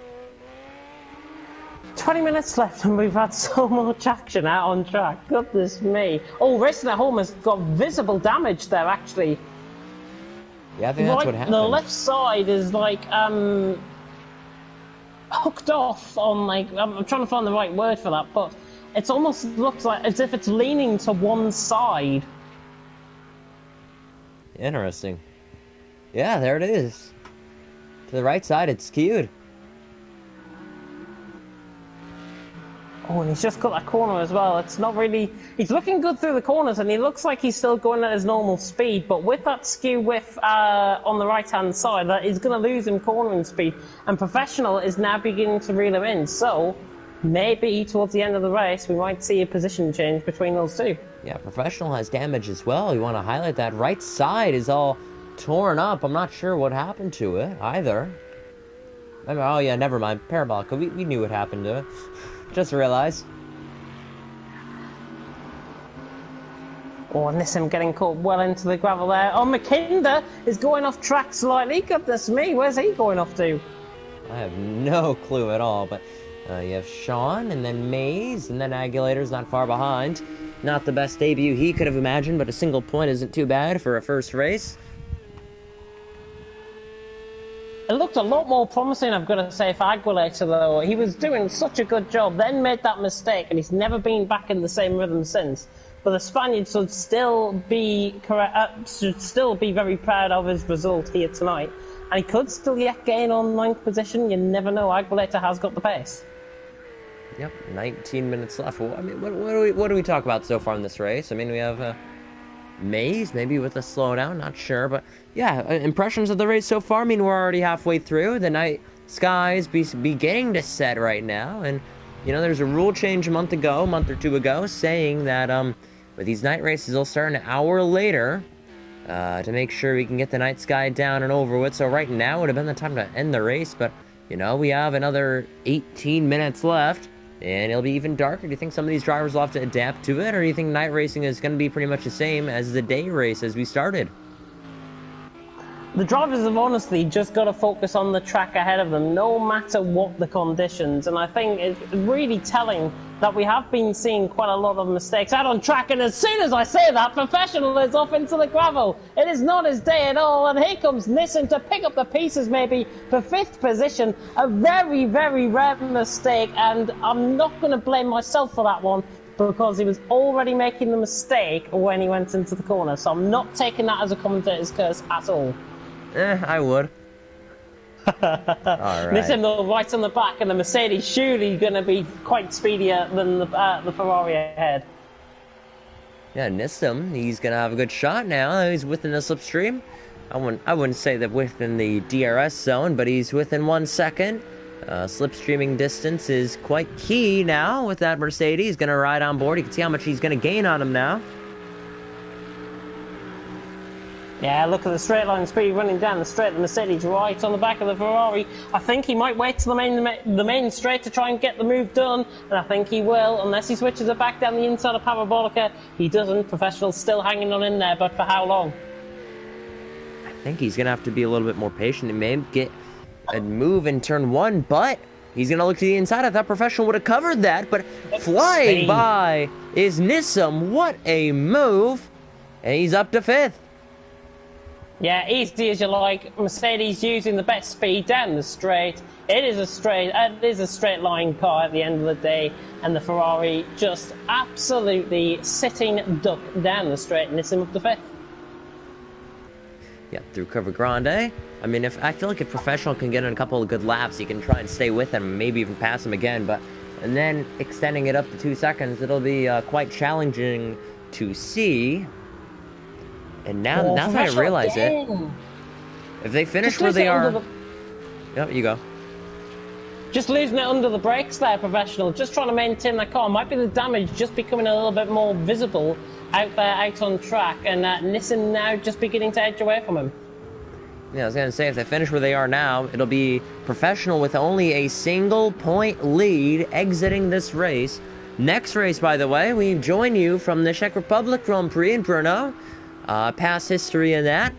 20 minutes left, and we've had so much action out on track. Goodness me! Oh, racing at home has got visible damage there, actually. Yeah, I think that's what happened. The left side is like hooked off on I'm trying to find the right word for that, but. It almost looks like as if it's leaning to one side. Interesting. Yeah, there it is. To the right side, it's skewed. Oh, and he's just got that corner as well. It's not really... He's looking good through the corners, and he looks like he's still going at his normal speed, but with that skew width on the right-hand side, that is going to lose him cornering speed. And Professional is now beginning to reel him in, so... Maybe towards the end of the race, we might see a position change between those two. Yeah, Professional has damage as well. You want to highlight that. Right side is all torn up. I'm not sure what happened to it either. Oh, yeah, never mind. Parabolica. We knew what happened to it. Just realized. Oh, and Nissim getting caught well into the gravel there. Oh, McKinnon is going off track slightly. Goodness me, where's he going off to? I have no clue at all, but you have Sean, and then Maze, and then Agulator's not far behind. Not the best debut he could have imagined, but a single point isn't too bad for a first race. It looked a lot more promising, I've got to say, for Agulator, though. He was doing such a good job, then made that mistake, and he's never been back in the same rhythm since. But the Spaniard should still be very proud of his result here tonight. And he could still yet gain on 9th position. You never know. Agulator has got the pace. Yep, 19 minutes left. Well, I mean, what do we talk about so far in this race? I mean, we have Maze, maybe with a slowdown, not sure. But yeah, impressions of the race so far. I mean, we're already halfway through. The night sky is beginning to set right now. And, you know, there's a rule change a month or two ago, saying that with these night races, they'll start an hour later to make sure we can get the night sky down and over with. So right now would have been the time to end the race. But, you know, we have another 18 minutes left. And it'll be even darker. Do you think some of these drivers will have to adapt to it? Or do you think night racing is going to be pretty much the same as the day race as we started? The drivers have honestly just got to focus on the track ahead of them, no matter what the conditions. And I think it's really telling that we have been seeing quite a lot of mistakes out on track. And as soon as I say that, Professional is off into the gravel. It is not his day at all. And here comes Nissan to pick up the pieces maybe for 5th position. A very, very rare mistake. And I'm not going to blame myself for that one, because he was already making the mistake when he went into the corner. So I'm not taking that as a commentator's curse at all. I would. Alright. Nissan though right on the back, and the Mercedes surely going to be quite speedier than the Ferrari ahead. Yeah, Nissan, he's going to have a good shot now. He's within the slipstream. I wouldn't say that within the DRS zone, but he's within 1 second. Slipstreaming distance is quite key now with that Mercedes. He's going to ride on board. You can see how much he's going to gain on him now. Yeah, look at the straight line speed running down the straight. The Mercedes right on the back of the Ferrari. I think he might wait till the main straight to try and get the move done, and I think he will, unless he switches it back down the inside of Parabolica. He doesn't. Professional's still hanging on in there, but for how long? I think he's going to have to be a little bit more patient. He may get a move in turn 1, but he's going to look to the inside. I thought Professional would have covered that, but flying by is Nissan. What a move! And he's up to 5th. Yeah, easy as you like. Mercedes using the best speed down the straight. It is a straight line car at the end of the day, and the Ferrari just absolutely sitting duck down the straight, and it's him up to 5th. Yeah, through Curva Grande. I mean, I feel like if Professional can get in a couple of good laps, he can try and stay with him, maybe even pass him again. And then extending it up to 2 seconds, it'll be quite challenging to see. And now that I realize it, if they finish where they are... Yep, you go. Just losing it under the brakes there, Professional. Just trying to maintain that car. Might be the damage just becoming a little bit more visible out there, out on track. And Nissan now just beginning to edge away from him. Yeah, I was going to say, if they finish where they are now, it'll be Professional with only a single point lead exiting this race. Next race, by the way, we join you from the Czech Republic Grand Prix in Brno. Past history in that.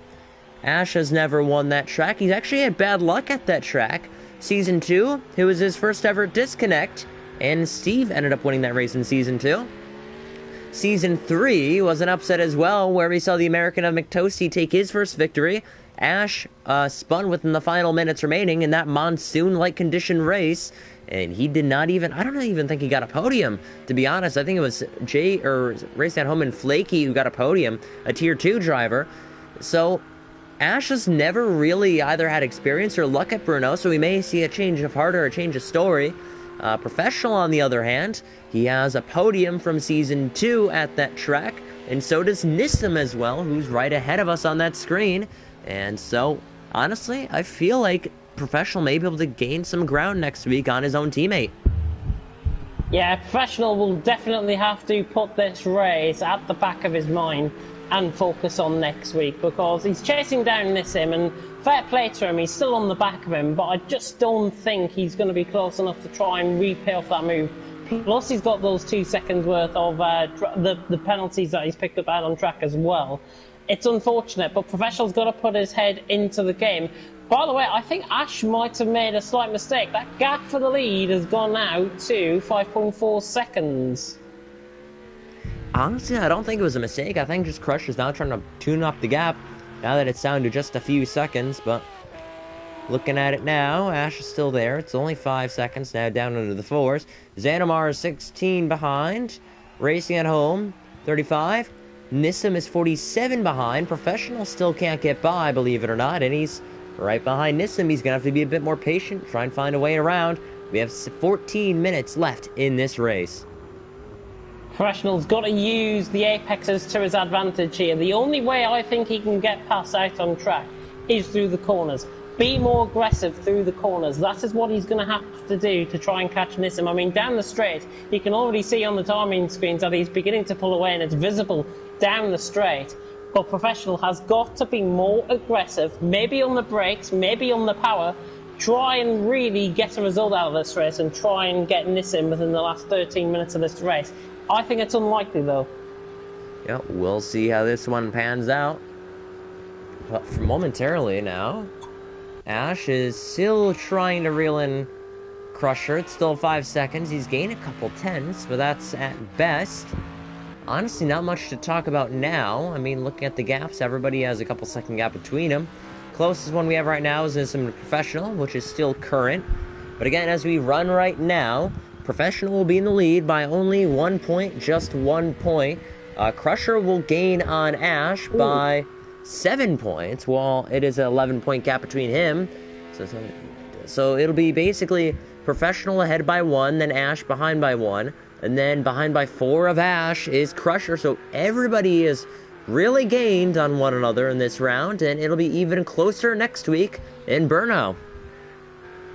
Ash has never won that track. He's actually had bad luck at that track. Season 2, it was his first ever disconnect, and Steve ended up winning that race in Season 2. Season 3 was an upset as well, where we saw the American of McToasty take his first victory. Ash spun within the final minutes remaining in that monsoon-like condition race, and he did not even, I don't even think he got a podium, to be honest. I think it was Racing at Home and Flaky who got a podium, a Tier 2 driver. So, Ash has never really either had experience or luck at Brno, so we may see a change of heart or a change of story. Professional, on the other hand, he has a podium from Season 2 at that track, and so does Nissan as well, who's right ahead of us on that screen. And so, honestly, I feel like Professional may be able to gain some ground next week on his own teammate. Yeah, Professional will definitely have to put this race at the back of his mind and focus on next week, because he's chasing down Nissim, and fair play to him, he's still on the back of him, but I just don't think he's going to be close enough to try and repay off that move. Plus, he's got those 2 seconds worth of the penalties that he's picked up out on track as well. It's unfortunate, but Professional's got to put his head into the game. By the way, I think Ash might have made a slight mistake. That gap for the lead has gone now to 5.4 seconds. Honestly, I don't think it was a mistake. I think just Crusher's now trying to tune up the gap now that it's down to just a few seconds, but looking at it now, Ash is still there. It's only 5 seconds now, down into the fours. Xanamar is 16 behind. Racing at home, 35. Nissim is 47 behind. Professional still can't get by, believe it or not, and he's right behind Nissim. He's going to have to be a bit more patient, try and find a way around. We have 14 minutes left in this race. Professional's got to use the apexes to his advantage here. The only way I think he can get past out on track is through the corners. Be more aggressive through the corners. That is what he's going to have to do to try and catch Nissim. I mean, down the straight, you can already see on the timing screens that he's beginning to pull away, and it's visible down the straight. But Professional has got to be more aggressive, maybe on the brakes, maybe on the power. Try and really get a result out of this race and try and get Nissim within the last 13 minutes of this race. I think it's unlikely, though. Yeah, we'll see how this one pans out. But for momentarily now, Ash is still trying to reel in Crusher. It's still 5 seconds. He's gained a couple tenths, but that's at best. Honestly, not much to talk about now. I mean, looking at the gaps, everybody has a couple second gap between them. Closest one we have right now is Nissim Professional, which is still current. But again, as we run right now, Professional will be in the lead by only 1 point, just 1 point. Crusher will gain on Ash by 7 points, while it is an 11-point gap between him. So it'll be basically Professional ahead by 1, then Ash behind by 1, and then behind by 4 of Ash is Crusher. So everybody is really gained on one another in this round, and it'll be even closer next week in Brno.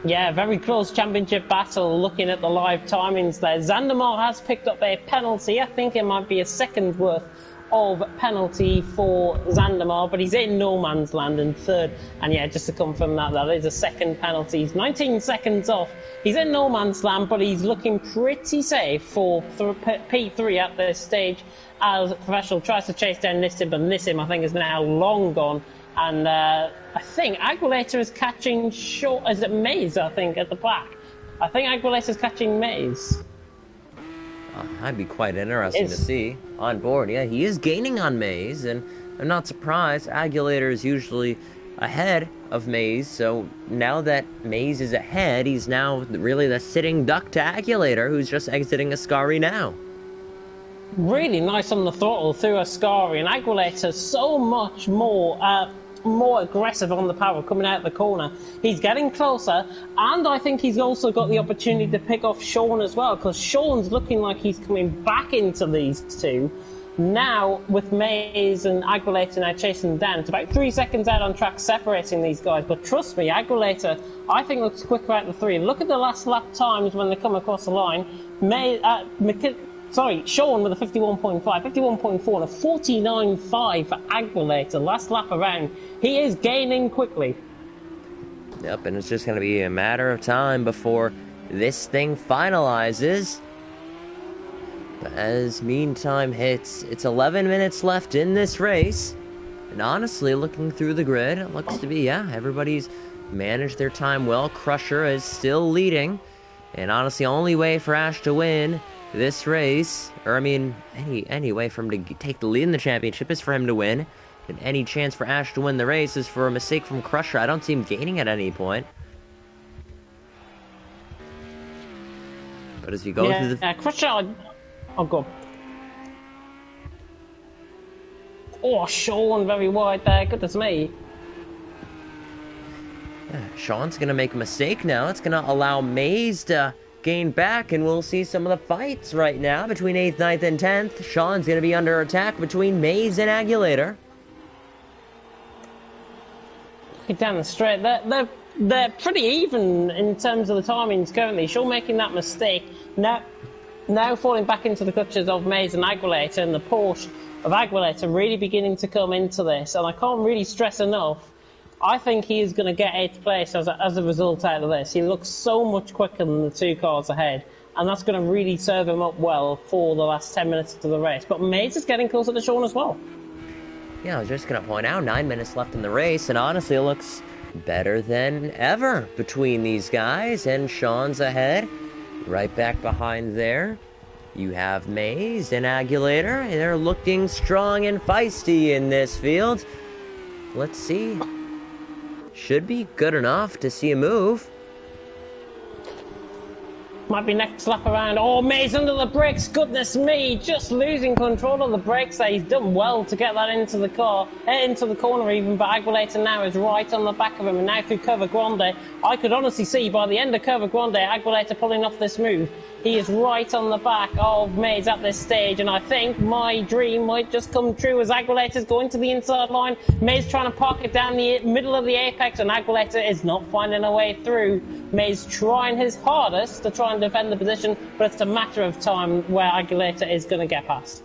Yeah, very close championship battle. Looking at the live timings there, Zandamar has picked up a penalty. I think it might be a second worth of penalty for Zandamar, but he's in no man's land in third. And yeah, just to confirm that, that is a second penalty. He's 19 seconds off. He's in no man's land, but he's looking pretty safe for P3 at this stage as Professional tries to chase down Nissim, but Nissim, I think, is now long gone. And I think Aguilera is catching short. Is it Maze, I think, at the back? I think Aguilera is catching Maze. That'd be quite interesting to see on board. Yeah, he is gaining on Maze, and I'm not surprised. Aguilera is usually ahead of Maze, so now that Maze is ahead, he's now really the sitting duck to Aguilera, who's just exiting Ascari now. Really nice on the throttle through Ascari, and Aguilera so much more aggressive on the power coming out of the corner. He's getting closer, and I think he's also got the opportunity to pick off Sean as well, because Sean's looking like he's coming back into these two. Now, with Maze and Aguilera now chasing them down, it's about 3 seconds out on track separating these guys, but trust me, Aguilera, I think, looks quicker out of the three. Look at the last lap times when they come across the line. Sean with a 51.5, 51.4 and a 49.5 for Aguilera last lap around. He is gaining quickly. Yep, and it's just going to be a matter of time before this thing finalizes. But as meantime hits, it's 11 minutes left in this race. And honestly, looking through the grid, it looks to be, yeah, everybody's managed their time well. Crusher is still leading. And honestly, only way for Ash to win this race, or I mean, any way for him to take the lead in the championship is for him to win. And any chance for Ash to win the race is for a mistake from Crusher. I don't see him gaining at any point. But as you go through the... Crusher... Oh, God. Oh, Sean very wide there. Goodness me. Yeah, Sean's going to make a mistake now. It's going to allow Maze to gain back, and we'll see some of the fights right now between 8th, 9th, and 10th. Sean's going to be under attack between Maze and Aguilera. Down the straight, they're pretty even in terms of the timings currently. Sean making that mistake, now falling back into the clutches of Maze and Aguilera, and the Porsche of Aguilera really beginning to come into this. And I can't really stress enough, I think he is going to get 8th place as a result out of this. He looks so much quicker than the two cars ahead, and that's going to really serve him up well for the last 10 minutes of the race. But Maze is getting closer to Sean as well. Yeah, I was just going to point out, 9 minutes left in the race, and honestly, it looks better than ever between these guys, and Sean's ahead. Right back behind there, you have Maze and Agulator. They're looking strong and feisty in this field. Let's see. Should be good enough to see a move. Might be next lap around. Oh, Maze under the brakes. Goodness me, just losing control of the brakes there. He's done well to get that into the car, into the corner even, but Aguilera now is right on the back of him, and now through Curva Grande. I could honestly see by the end of Curva Grande, Aguilera pulling off this move. He is right on the back of Maze at this stage, and I think my dream might just come true as Aguilera's going to the inside line. Maze trying to park it down the middle of the apex, and Aguilera is not finding a way through. Maze trying his hardest to try and defend the position, but it's a matter of time where Aguilera is going to get past.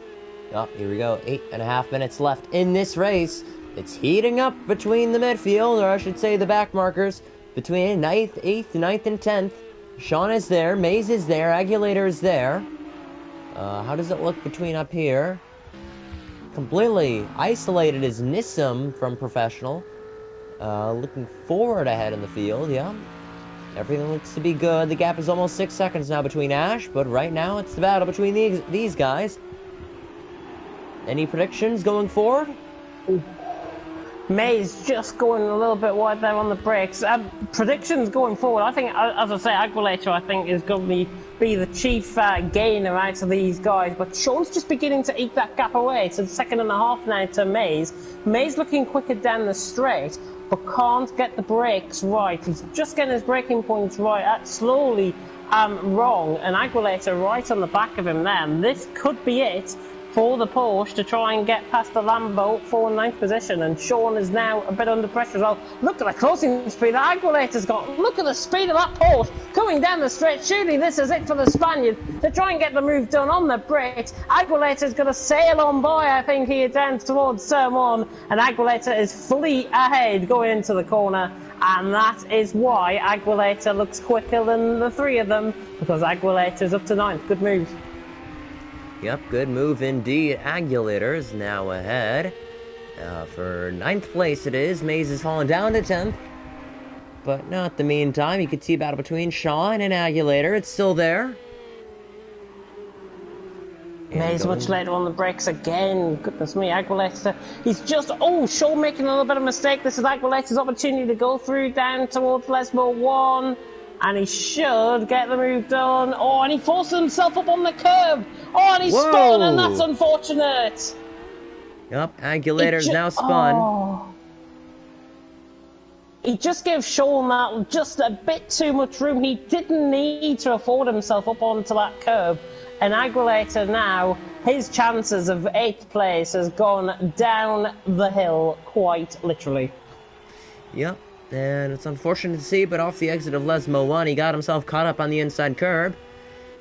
Oh, here we go. 8.5 minutes left in this race. It's heating up between the midfield, or I should say the back markers, between 9th, 8th, 9th, and 10th. Sean is there, Maze is there, Agulator is there. How does it look between up here? Completely isolated is Nissim from Professional. Looking forward ahead in the field, yeah. Everything looks to be good. The gap is almost 6 seconds now between Ash, but right now it's the battle between these guys. Any predictions going forward? Maze just going a little bit wide there on the brakes. Predictions going forward, I think, as I say, Aguilera, I think, is going to be the chief gainer out of these guys. But Sean's just beginning to eke that gap away. It's a second and a half now to Maze. Maze looking quicker down the straight, but can't get the brakes right. He's just getting his braking points right, slowly wrong. And Aguilera right on the back of him there. And this could be it for the Porsche to try and get past the Lambo for 9th position, and Sean is now a bit under pressure as well. Look at the closing speed that Aguilera's got. Look at the speed of that Porsche coming down the straight. Surely this is it for the Spaniard to try and get the move done on the brakes. Aguilera's going to sail on by, I think, here down towards turn 1, and Aguilera is fully ahead going into the corner, and that is why Aguilera looks quicker than the three of them, because Aguilera is up to 9th. Good move. Yep, good move indeed. Agulator is now ahead. For 9th place it is. Maze is falling down to 10th. But not the meantime. You can see a battle between Sean and Agulator. It's still there. Maze much later on the brakes again. Goodness me, Aguilera. He's just... Oh, Sean making a little bit of a mistake. This is Aguilera's opportunity to go through down towards Lesmo 1. And he should get the move done. Oh, and he forces himself up on the curb. Oh, and he's spun, and that's unfortunate. Yep, Agulator's now spun. Oh. He just gave Sean that just a bit too much room. He didn't need to afford himself up onto that curb. And Agulator now, his chances of 8th place has gone down the hill, quite literally. Yep. And it's unfortunate to see, but off the exit of Lesmo 1, he got himself caught up on the inside curb.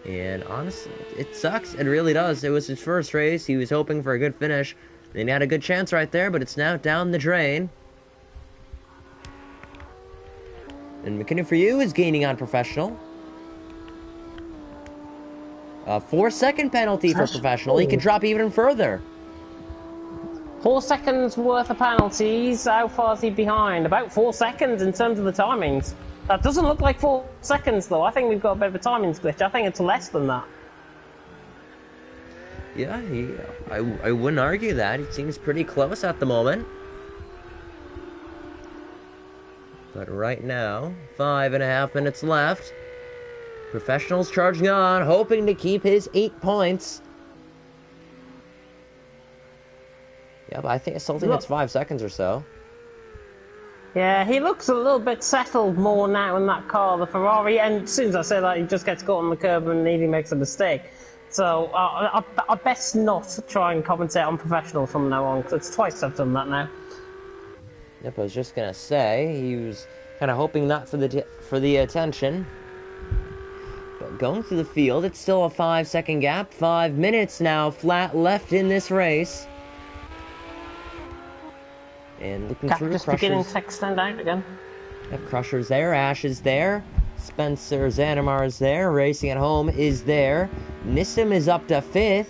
And honestly, it sucks. It really does. It was his first race. He was hoping for a good finish. And he had a good chance right there, but it's now down the drain. And McKinnon for you is gaining on Professional. A 4-second penalty for Professional. He can drop even further. 4 seconds worth of penalties. How far is he behind? About 4 seconds in terms of the timings. That doesn't look like 4 seconds, though. I think we've got a bit of a timings glitch. I think it's less than that. Yeah, I wouldn't argue that. He seems pretty close at the moment. But right now, 5.5 minutes left. Professional's charging on, hoping to keep his 8 points. Yeah, but I still think it's 5 seconds or so. Yeah, he looks a little bit settled more now in that car, the Ferrari, and as soon as I say that, he just gets caught on the curb and nearly makes a mistake. So, I best not try and commentate on Professional from now on, because it's twice I've done that now. Yep, I was just gonna say, he was kind of hoping not for the attention. But going through the field, it's still a 5-second gap. 5 minutes now flat left in this race. And looking through, just beginning to extend out again. Yep, Crusher's there, Ash is there, Spencer Xanamar's there, Racing at Home is there, Nissim is up to 5th,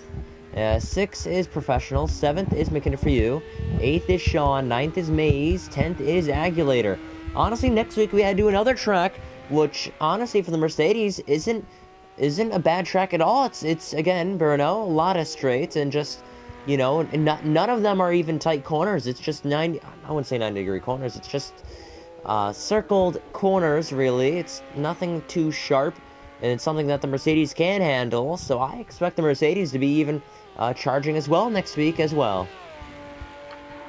6th is Professional, 7th is McKinnon for you, 8th is Sean, 9th is Maze, 10th is Agulator. honestly, next week we had to do another track, which honestly for the Mercedes isn't a bad track at all. It's again, Bruno, a lot of straights and just, you know, and none of them are even tight corners. It's just I wouldn't say 90-degree corners. It's just circled corners, really. It's nothing too sharp, and it's something that the Mercedes can handle. So I expect the Mercedes to be even charging as well next week as well.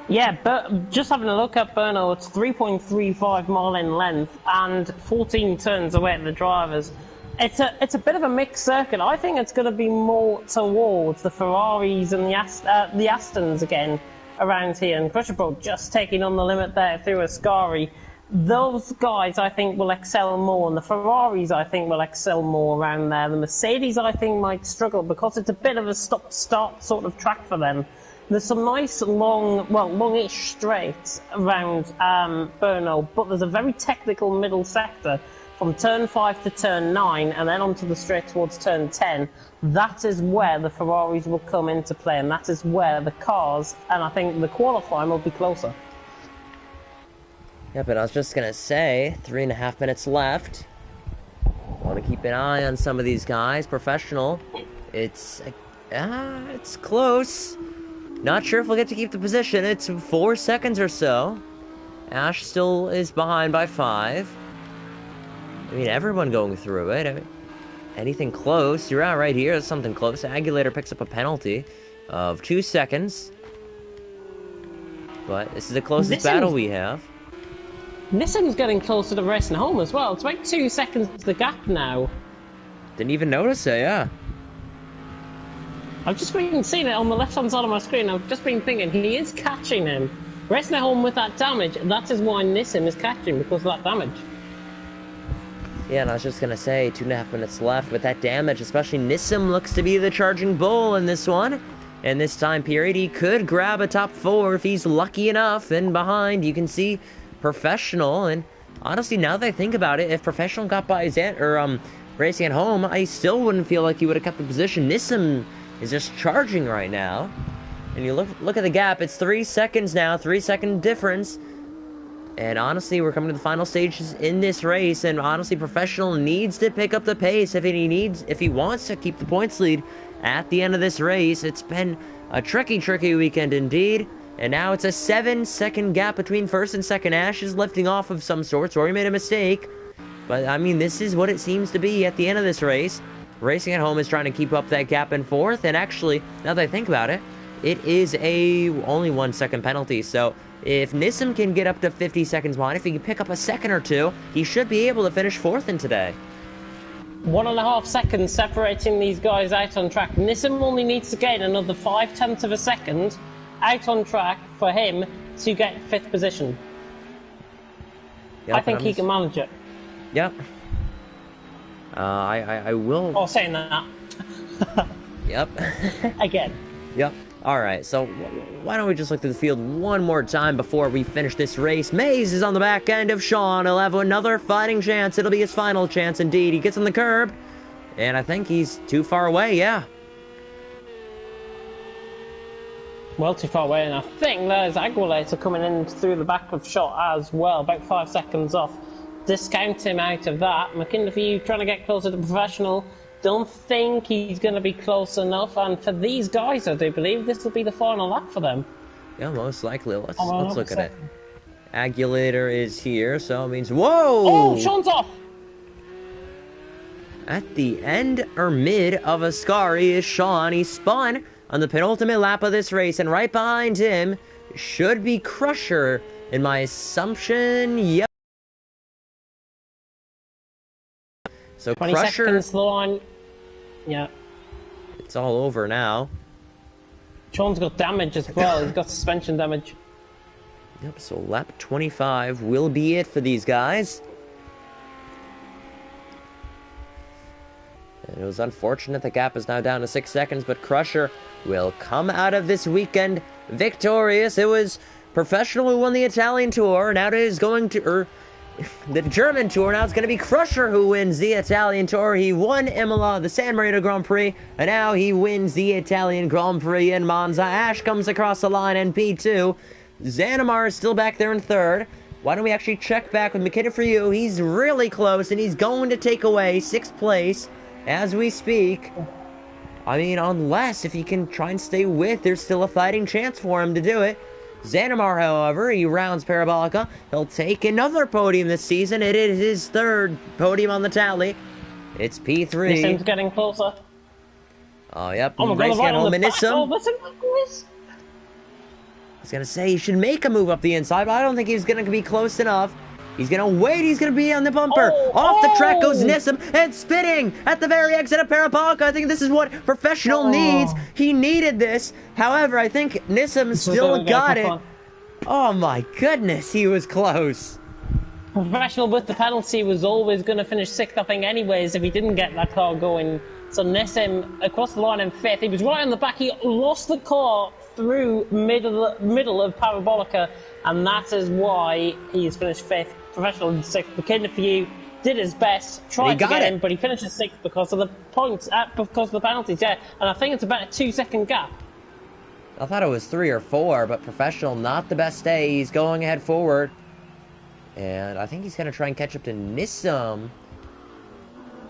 Yeah, but just having a look at Bruno, it's 3.35 mile in length and 14 turns away at the drivers. It's a bit of a mixed circuit. I think it's going to be more towards the Ferraris and the Astons again around here, and Crusher Pro just taking on the limit there through Ascari. Those guys, I think, will excel more, and the Ferraris, I think, will excel more around there. The Mercedes, I think, might struggle because it's a bit of a stop-start sort of track for them. There's some nice longish straights around Brno, but there's a very technical middle sector from turn 5 to turn 9 and then onto the straight towards turn 10. That is where the Ferraris will come into play, and that is where the cars, and I think the qualifying will be closer. Yeah, but I was just going to say, 3.5 minutes left. Want to keep an eye on some of these guys. Professional. It's close. Not sure if we'll get to keep the position. It's 4 seconds or so. Ash still is behind by 5. I mean, everyone going through it. I mean, anything close. You're out right here. That's something close. Agulator picks up a penalty of 2 seconds. But this is the closest battle we have. Nissan's getting closer to racing home as well. It's like 2 seconds the gap now. Didn't even notice it, yeah. I've just been seeing it on the left-hand side of my screen. I've just been thinking, he is catching him. Racing home with that damage, that is why Nissan is catching, because of that damage. Yeah, and I was just going to say, 2.5 minutes left with that damage, especially Nissan looks to be the charging bull in this one. In this time period, he could grab a top 4 if he's lucky enough, and behind, you can see Professional, and honestly, now that I think about it, if Professional got by racing at home, I still wouldn't feel like he would have kept the position. Nissan is just charging right now. And you look at the gap, it's 3 seconds now, 3-second difference. And honestly, we're coming to the final stages in this race, and honestly, Professional needs to pick up the pace if he wants to keep the points lead at the end of this race. It's been a tricky weekend indeed. And now it's a 7-second gap between first and second. Ash is lifting off of some sorts, or he made a mistake. But, I mean, this is what it seems to be at the end of this race. Racing at Home is trying to keep up that gap in fourth. And actually, now that I think about it, it is only 1 second penalty. So, if Nissan can get up to 50 seconds behind, if he can pick up a second or two, he should be able to finish fourth in today. 1.5 seconds separating these guys out on track. Nissan only needs to gain another 0.5 of a second out on track for him to get 5th position. Yep, I think he can manage it. Yep. I will... Oh, saying that. Yep. Again. Yep. Alright, so why don't we just look through the field one more time before we finish this race. Mays is on the back end of Sean. He'll have another fighting chance. It'll be his final chance indeed. He gets on the curb, and I think he's too far away, yeah. Well too far away, and I think there's Agulator coming in through the back of Shot as well, about 5 seconds off. Discount him out of that. McKinley for you trying to get closer to Professional. Don't think he's going to be close enough, and for these guys, I do believe this will be the final lap for them. Yeah, most likely. Let's look at it. Agulator is here, so it means... Whoa! Oh, Sean's off! At the end or mid of Ascari is Sean. He spun on the penultimate lap of this race, and right behind him should be Crusher, in my assumption. Yep. So 20 Crusher... seconds line. Yeah. It's all over now. Sean's got damage as well. He's got suspension damage. Yep, so lap 25 will be it for these guys. And it was unfortunate the gap is now down to 6 seconds, but Crusher will come out of this weekend victorious. It was Professional who won the Italian Tour. Now it is going to... the German Tour. Now it's going to be Crusher who wins the Italian Tour. He won Imola, the San Marino Grand Prix, and now he wins the Italian Grand Prix in Monza. Ash comes across the line in P2. Zanimar is still back there in third. why don't we actually check back with McKinnon for you? He's really close, and he's going to take away 6th place as we speak. I mean, unless if he can try and stay with, there's still a fighting chance for him to do it. Xanamar, however, he rounds Parabolica. He'll take another podium this season. It is his 3rd podium on the tally. It's P3. Nissim's getting closer. Oh, yep. Oh my God, right on the back. Oh, listen, boys. I was going to say, he should make a move up the inside, but I don't think he's going to be close enough. He's going to wait. He's going to be on the bumper. Off the track goes Nissim, and spinning at the very exit of Parabolica. I think this is what Professional needs. He needed this. However, I think Nissim still got it. Oh my goodness, he was close. Professional with the penalty was always going to finish 6th, I think, anyways, if he didn't get that car going. So Nissim across the line in 5th. He was right on the back. He lost the car through middle of Parabolica, and that is why he's finished 5th. Professional in 6th. McKinnon for you did his best, tried to get him, but he finishes 6th because of the points, because of the penalties. Yeah, and I think it's about a 2-second gap. I thought it was 3 or 4, but Professional not the best day. He's going ahead forward, and I think he's going to try and catch up to Nissim.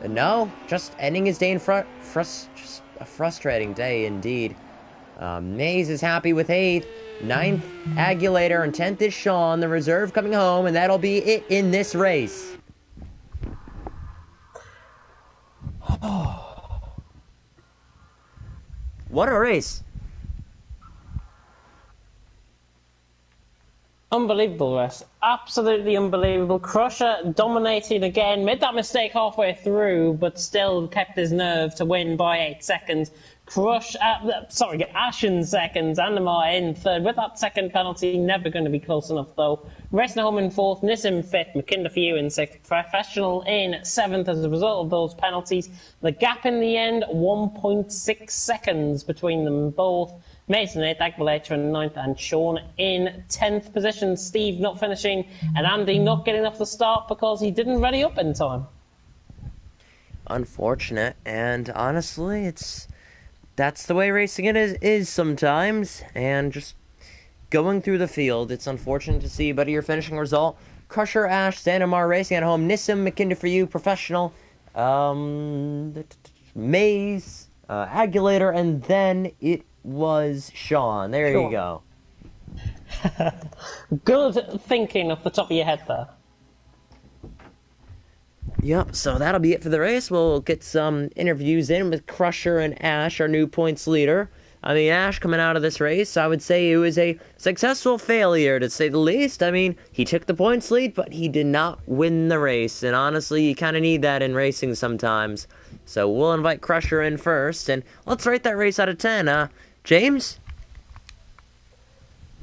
No, just ending his day in just a frustrating day indeed. Mays is happy with 8th, 9th Agulator, and 10th is Sean, the reserve coming home, and that'll be it in this race. What a race. Unbelievable race. Absolutely unbelievable. Crusher dominating again. Made that mistake halfway through, but still kept his nerve to win by 8 seconds. Ash in 2nd, Andamar in 3rd. With that 2nd penalty, never going to be close enough though. Racing home in 4th, Nissim 5th, McKinnon for you in 6th, Professional in 7th as a result of those penalties. The gap in the end, 1.6 seconds between them both. Mason 8th, Agulator in 9th, and Sean in 10th position. Steve not finishing, and Andy not getting off the start because he didn't ready up in time. Unfortunate, and honestly, that's the way racing is sometimes, and just going through the field, it's unfortunate to see, but your finishing result, Crusher, Ash, Xanamar racing at home, Nissim, McKinnon for you, Professional, Maze, Agulator, and then it was Sean. There you go. Good thinking off the top of your head there. Yep, so that'll be it for the race. We'll get some interviews in with Crusher and Ash, our new points leader. I mean, Ash coming out of this race, I would say it was a successful failure, to say the least. I mean, he took the points lead, but he did not win the race. And honestly, you kind of need that in racing sometimes. So we'll invite Crusher in first, and let's rate that race out of 10. James?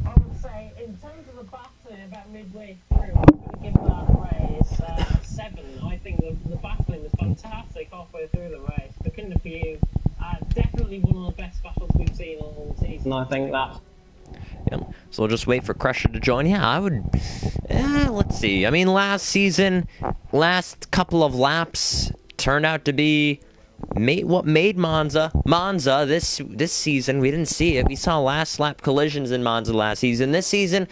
I would say, in terms of the battling, about midway through, I'm going to give that race 7. I think the battling was fantastic halfway through the race. McKinnon for you, definitely one of the best battles we've seen all season. I think that. Yep. So we'll just wait for Crusher to join. Yeah, I would. Let's see. I mean, last season, last couple of laps turned out to be what made Monza this season. We didn't see it. We saw last lap collisions in Monza last season. This season,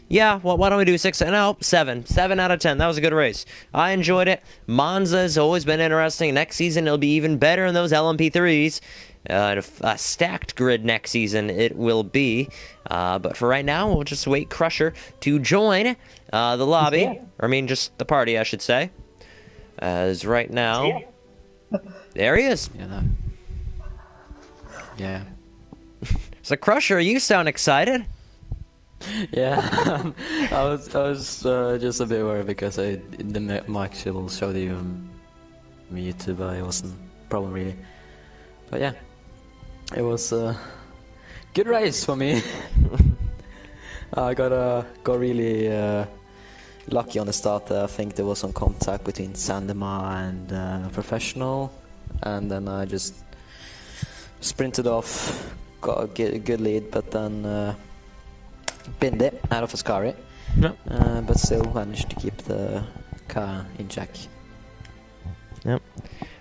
yeah, well, why don't we do 6? No, 7. 7 out of 10. That was a good race. I enjoyed it. Monza has always been interesting. Next season, it'll be even better in those LMP3s. A stacked grid next season it will be. But for right now, we'll just wait Crusher to join the lobby. Yeah. Or I mean, just the party, I should say. As right now... Yeah. There he is. Yeah. So Crusher, you sound excited. Yeah, I was just a bit worried because the mic will show you on YouTube. I wasn't probably really, but yeah, it was a good race for me. I got really lucky on the start. I think there was some contact between Sandema and Professional, and then I just sprinted off, got a good lead, but then binned it out of Ascari. Yep. But still managed to keep the car in check. Yep.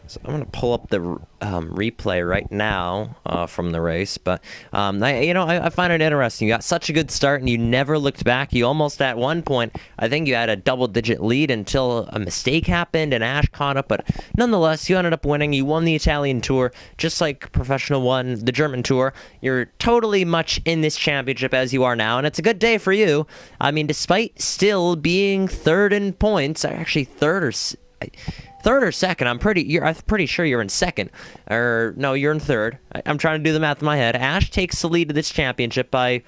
So I'm going to pull up the replay right now from the race. But, I find it interesting. You got such a good start, and you never looked back. You almost, at one point, I think you had a double-digit lead until a mistake happened, and Ash caught up. But nonetheless, you ended up winning. You won the Italian Tour, just like Professional won the German Tour. You're totally much in this championship as you are now, and it's a good day for you. I mean, despite still being third in points, actually third or second. I'm pretty sure you're in second. Or no, you're in third. I'm trying to do the math in my head. Ash takes the lead of this championship by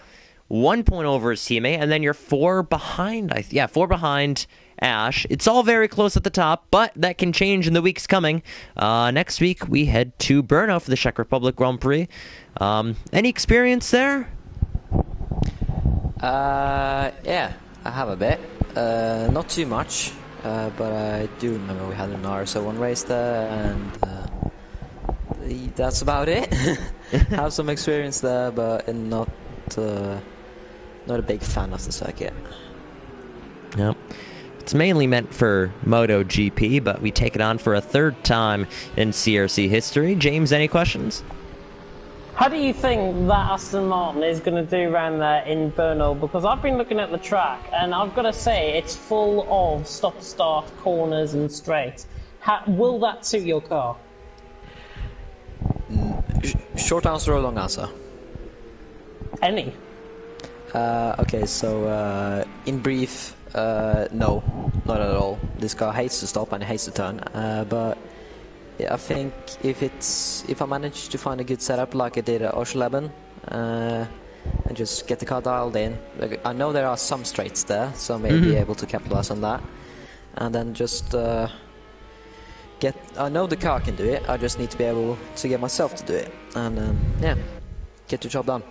1 point over his teammate, and then you're 4 behind. 4 behind Ash. It's all very close at the top, but that can change in the weeks coming. Next week we head to Brno for the Czech Republic Grand Prix. Any experience there? Yeah, I have a bit. Not too much. But I do remember we had an RSO1 race there, and that's about it. Have some experience there, but not a big fan of the circuit. Yep. It's mainly meant for MotoGP, but we take it on for a third time in CRC history. James, any questions? How do you think that Aston Martin is going to do around there in Brno? Because I've been looking at the track, and I've got to say, it's full of stop-start, corners and straights. Will that suit your car? Short answer or long answer? Any. Okay, so in brief, no, not at all. This car hates to stop and it hates to turn, but I think if I manage to find a good setup like I did at Osleben, and just get the car dialed in, I know there are some straights there, so I may be able to capitalize on that, and then just I know the car can do it. I just need to be able to get myself to do it, and get the job done.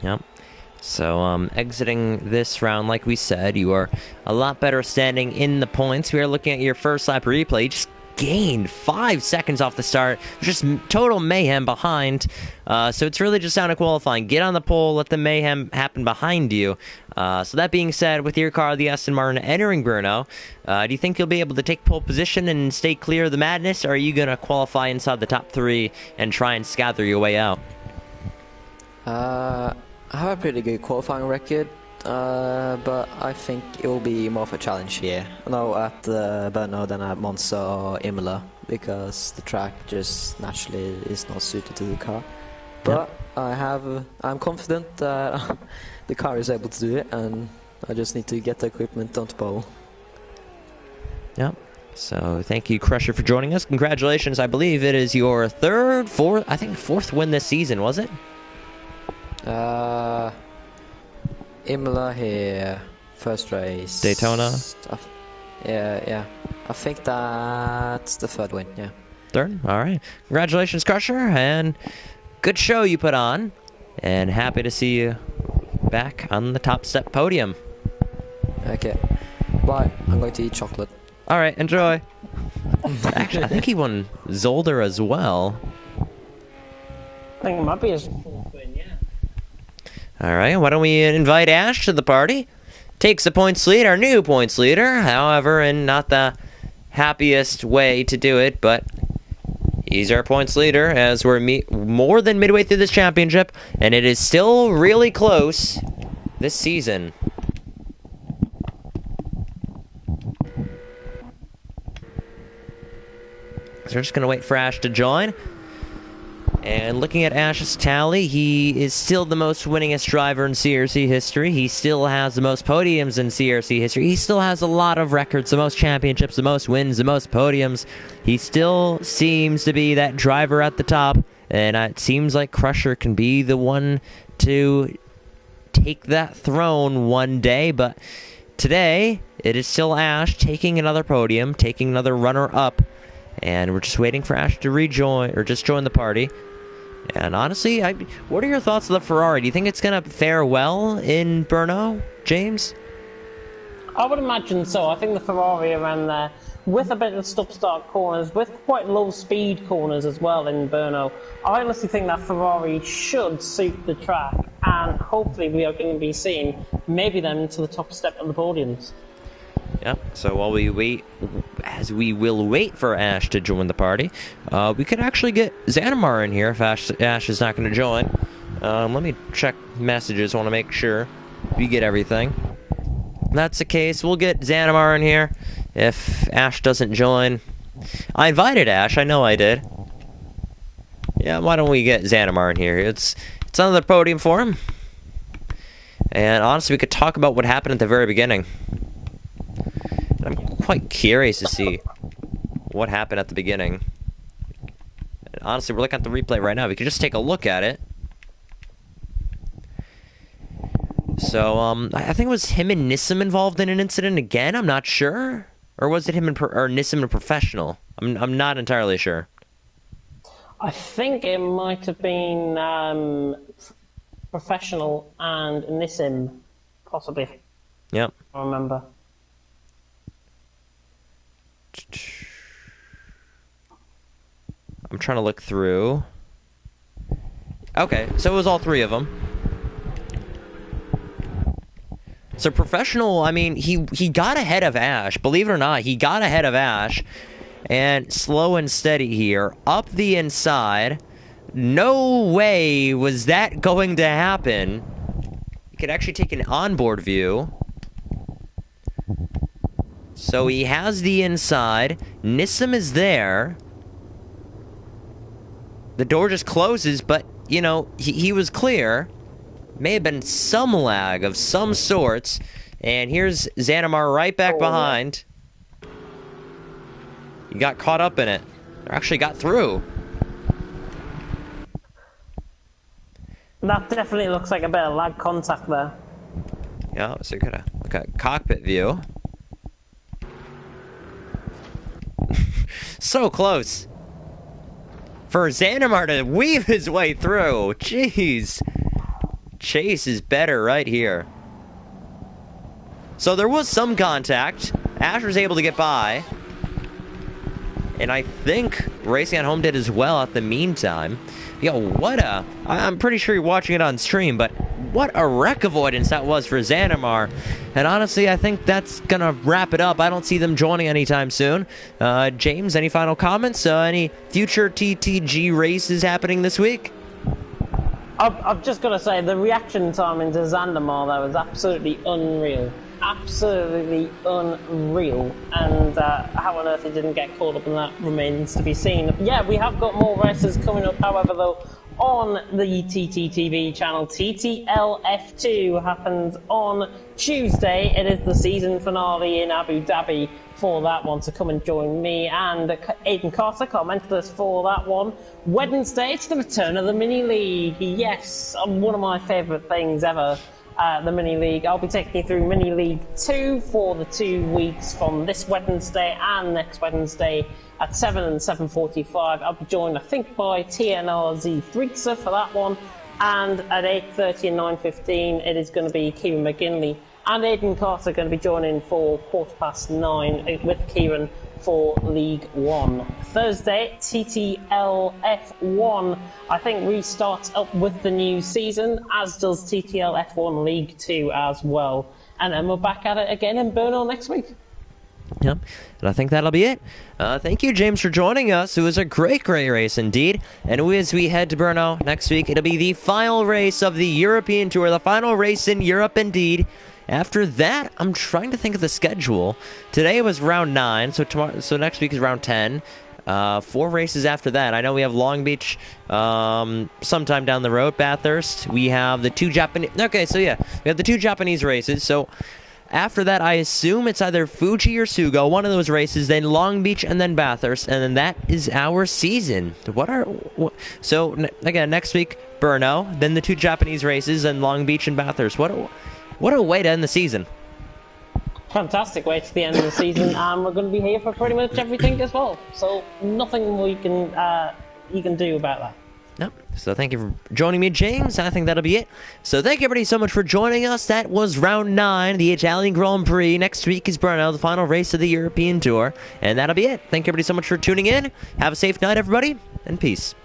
Yep. So, exiting this round, like we said, you are a lot better standing in the points. We are looking at your first lap replay. You just gained 5 seconds off the start. Just total mayhem behind. So it's really just down to qualifying. Get on the pole, let the mayhem happen behind you. So that being said, with your car, the Aston Martin, entering Brno, do you think you'll be able to take pole position and stay clear of the madness, or are you going to qualify inside the top 3 and try and scatter your way out? I have a pretty good qualifying record, but I think it will be more of a challenge here. No, at Brno than at Monza or Imola, because the track just naturally is not suited to the car. But I'm confident that the car is able to do it, and I just need to get the equipment onto pole. Yep. So thank you, Crusher, for joining us. Congratulations. I believe it is your fourth win this season, was it? Imola here, first race. Daytona? Yeah. I think that's the third win, yeah. Third? Alright. Congratulations, Crusher, and good show you put on. And happy to see you back on the top step podium. Okay. Bye. I'm going to eat chocolate. Alright, enjoy. Actually, I think he won Zolder as well. I think it might be his fourth win, yeah. Alright, why don't we invite Ash to the party? Takes the points lead, our new points leader. However, in not the happiest way to do it, but he's our points leader as we're more than midway through this championship, and it is still really close this season. So we're just going to wait for Ash to join. And looking at Ash's tally, he is still the most winningest driver in CRC history. He still has the most podiums in CRC history. He still has a lot of records, the most championships, the most wins, the most podiums. He still seems to be that driver at the top, and it seems like Crusher can be the one to take that throne one day, but today it is still Ash taking another podium, taking another runner-up, and we're just waiting for Ash to rejoin, or just join the party. And honestly, what are your thoughts on the Ferrari? Do you think it's going to fare well in Brno, James? I would imagine so. I think the Ferrari around there, with a bit of stop-start corners, with quite low-speed corners as well in Brno, I honestly think that Ferrari should suit the track, and hopefully we are going to be seeing maybe them to the top step of the podiums. Yep, so while we wait, as we will wait for Ash to join the party, we could actually get Xanamar in here if Ash is not going to join. Let me check messages. I want to make sure we get everything. If that's the case, we'll get Xanamar in here if Ash doesn't join. I invited Ash. I know I did. Yeah, why don't we get Xanamar in here? It's another podium for him. And honestly, we could talk about what happened at the very beginning. I'm quite curious to see what happened at the beginning. And honestly, we're looking at the replay right now. We could just take a look at it. So, I think it was him and Nissim involved in an incident again. I'm not sure. Or was it him and or Nissim and Professional? I'm not entirely sure. I think it might have been Professional and Nissim, possibly. Yep. I remember. I'm trying to look through. Okay, so it was all three of them. So Professional, I mean, he got ahead of Ash. Believe it or not, he got ahead of Ash. And slow and steady here, up the inside. No way was that going to happen. You could actually take an onboard view. So he has the inside. Nissim is there. The door just closes, but, you know, he was clear. May have been some lag of some sorts. And here's Xanamar right back behind. You got caught up in it. Or actually got through. That definitely looks like a bit of lag contact there. Yeah, so you gotta look at cockpit view. So close. For Xanamar to weave his way through. Jeez. Chase is better right here. So there was some contact. Ash was able to get by. And I think Racing at Home did as well at the meantime. Yo, what a... I'm pretty sure you're watching it on stream, but what a wreck avoidance that was for Xanamar. And honestly, I think that's going to wrap it up. I don't see them joining anytime soon. James, any final comments? Any future TTG races happening this week? I've just got to say, the reaction time into Xanamar there was absolutely unreal. Absolutely unreal. And how on earth he didn't get caught up in that remains to be seen. Yeah, we have got more races coming up, however, though, on the TTTV channel. TTL F2 happens on Tuesday. It is the season finale in Abu Dhabi for that one, so come and join me and Aiden Carter, Commentators, for that one. Wednesday, it's the return of the mini league. Yes, one of my favourite things ever. The mini league. I'll be taking you through mini league 2 for the 2 weeks from this Wednesday and next Wednesday at 7 and 7:45. I'll be joined, I think, by TNRZ Freakser for that one, and at 8:30 and 9:15 it is going to be Kieran McGinley and Aiden Carter going to be joining for 9:15 with Kieran for League 1. Thursday, TTL F1, I think, restarts up with the new season, as does TTL F1 League 2 as well. And then we're back at it again in Brno next week. Yep, and I think that'll be it. Thank you, James, for joining us. It was a great race indeed. And as we head to Brno next week, it'll be the final race of the European Tour, the final race in Europe indeed. After that, I'm trying to think of the schedule. Today was round 9, so next week is round 10. 4 races after that. I know we have Long Beach sometime down the road, Bathurst. We have the 2 Japanese... Okay, so yeah, we have the 2 Japanese races. So after that, I assume it's either Fuji or Sugo, one of those races, then Long Beach, and then Bathurst, and then that is our season. So, again, next week, Brno, then the 2 Japanese races, and Long Beach and Bathurst. What a way to end the season. Fantastic way to the end of the season, and we're going to be here for pretty much everything as well. So nothing you can do about that. Nope. So thank you for joining me, James. I think that'll be it. So thank you everybody so much for joining us. That was round 9, the Italian Grand Prix. Next week is Brno, the final race of the European Tour. And that'll be it. Thank you everybody so much for tuning in. Have a safe night, everybody, and peace.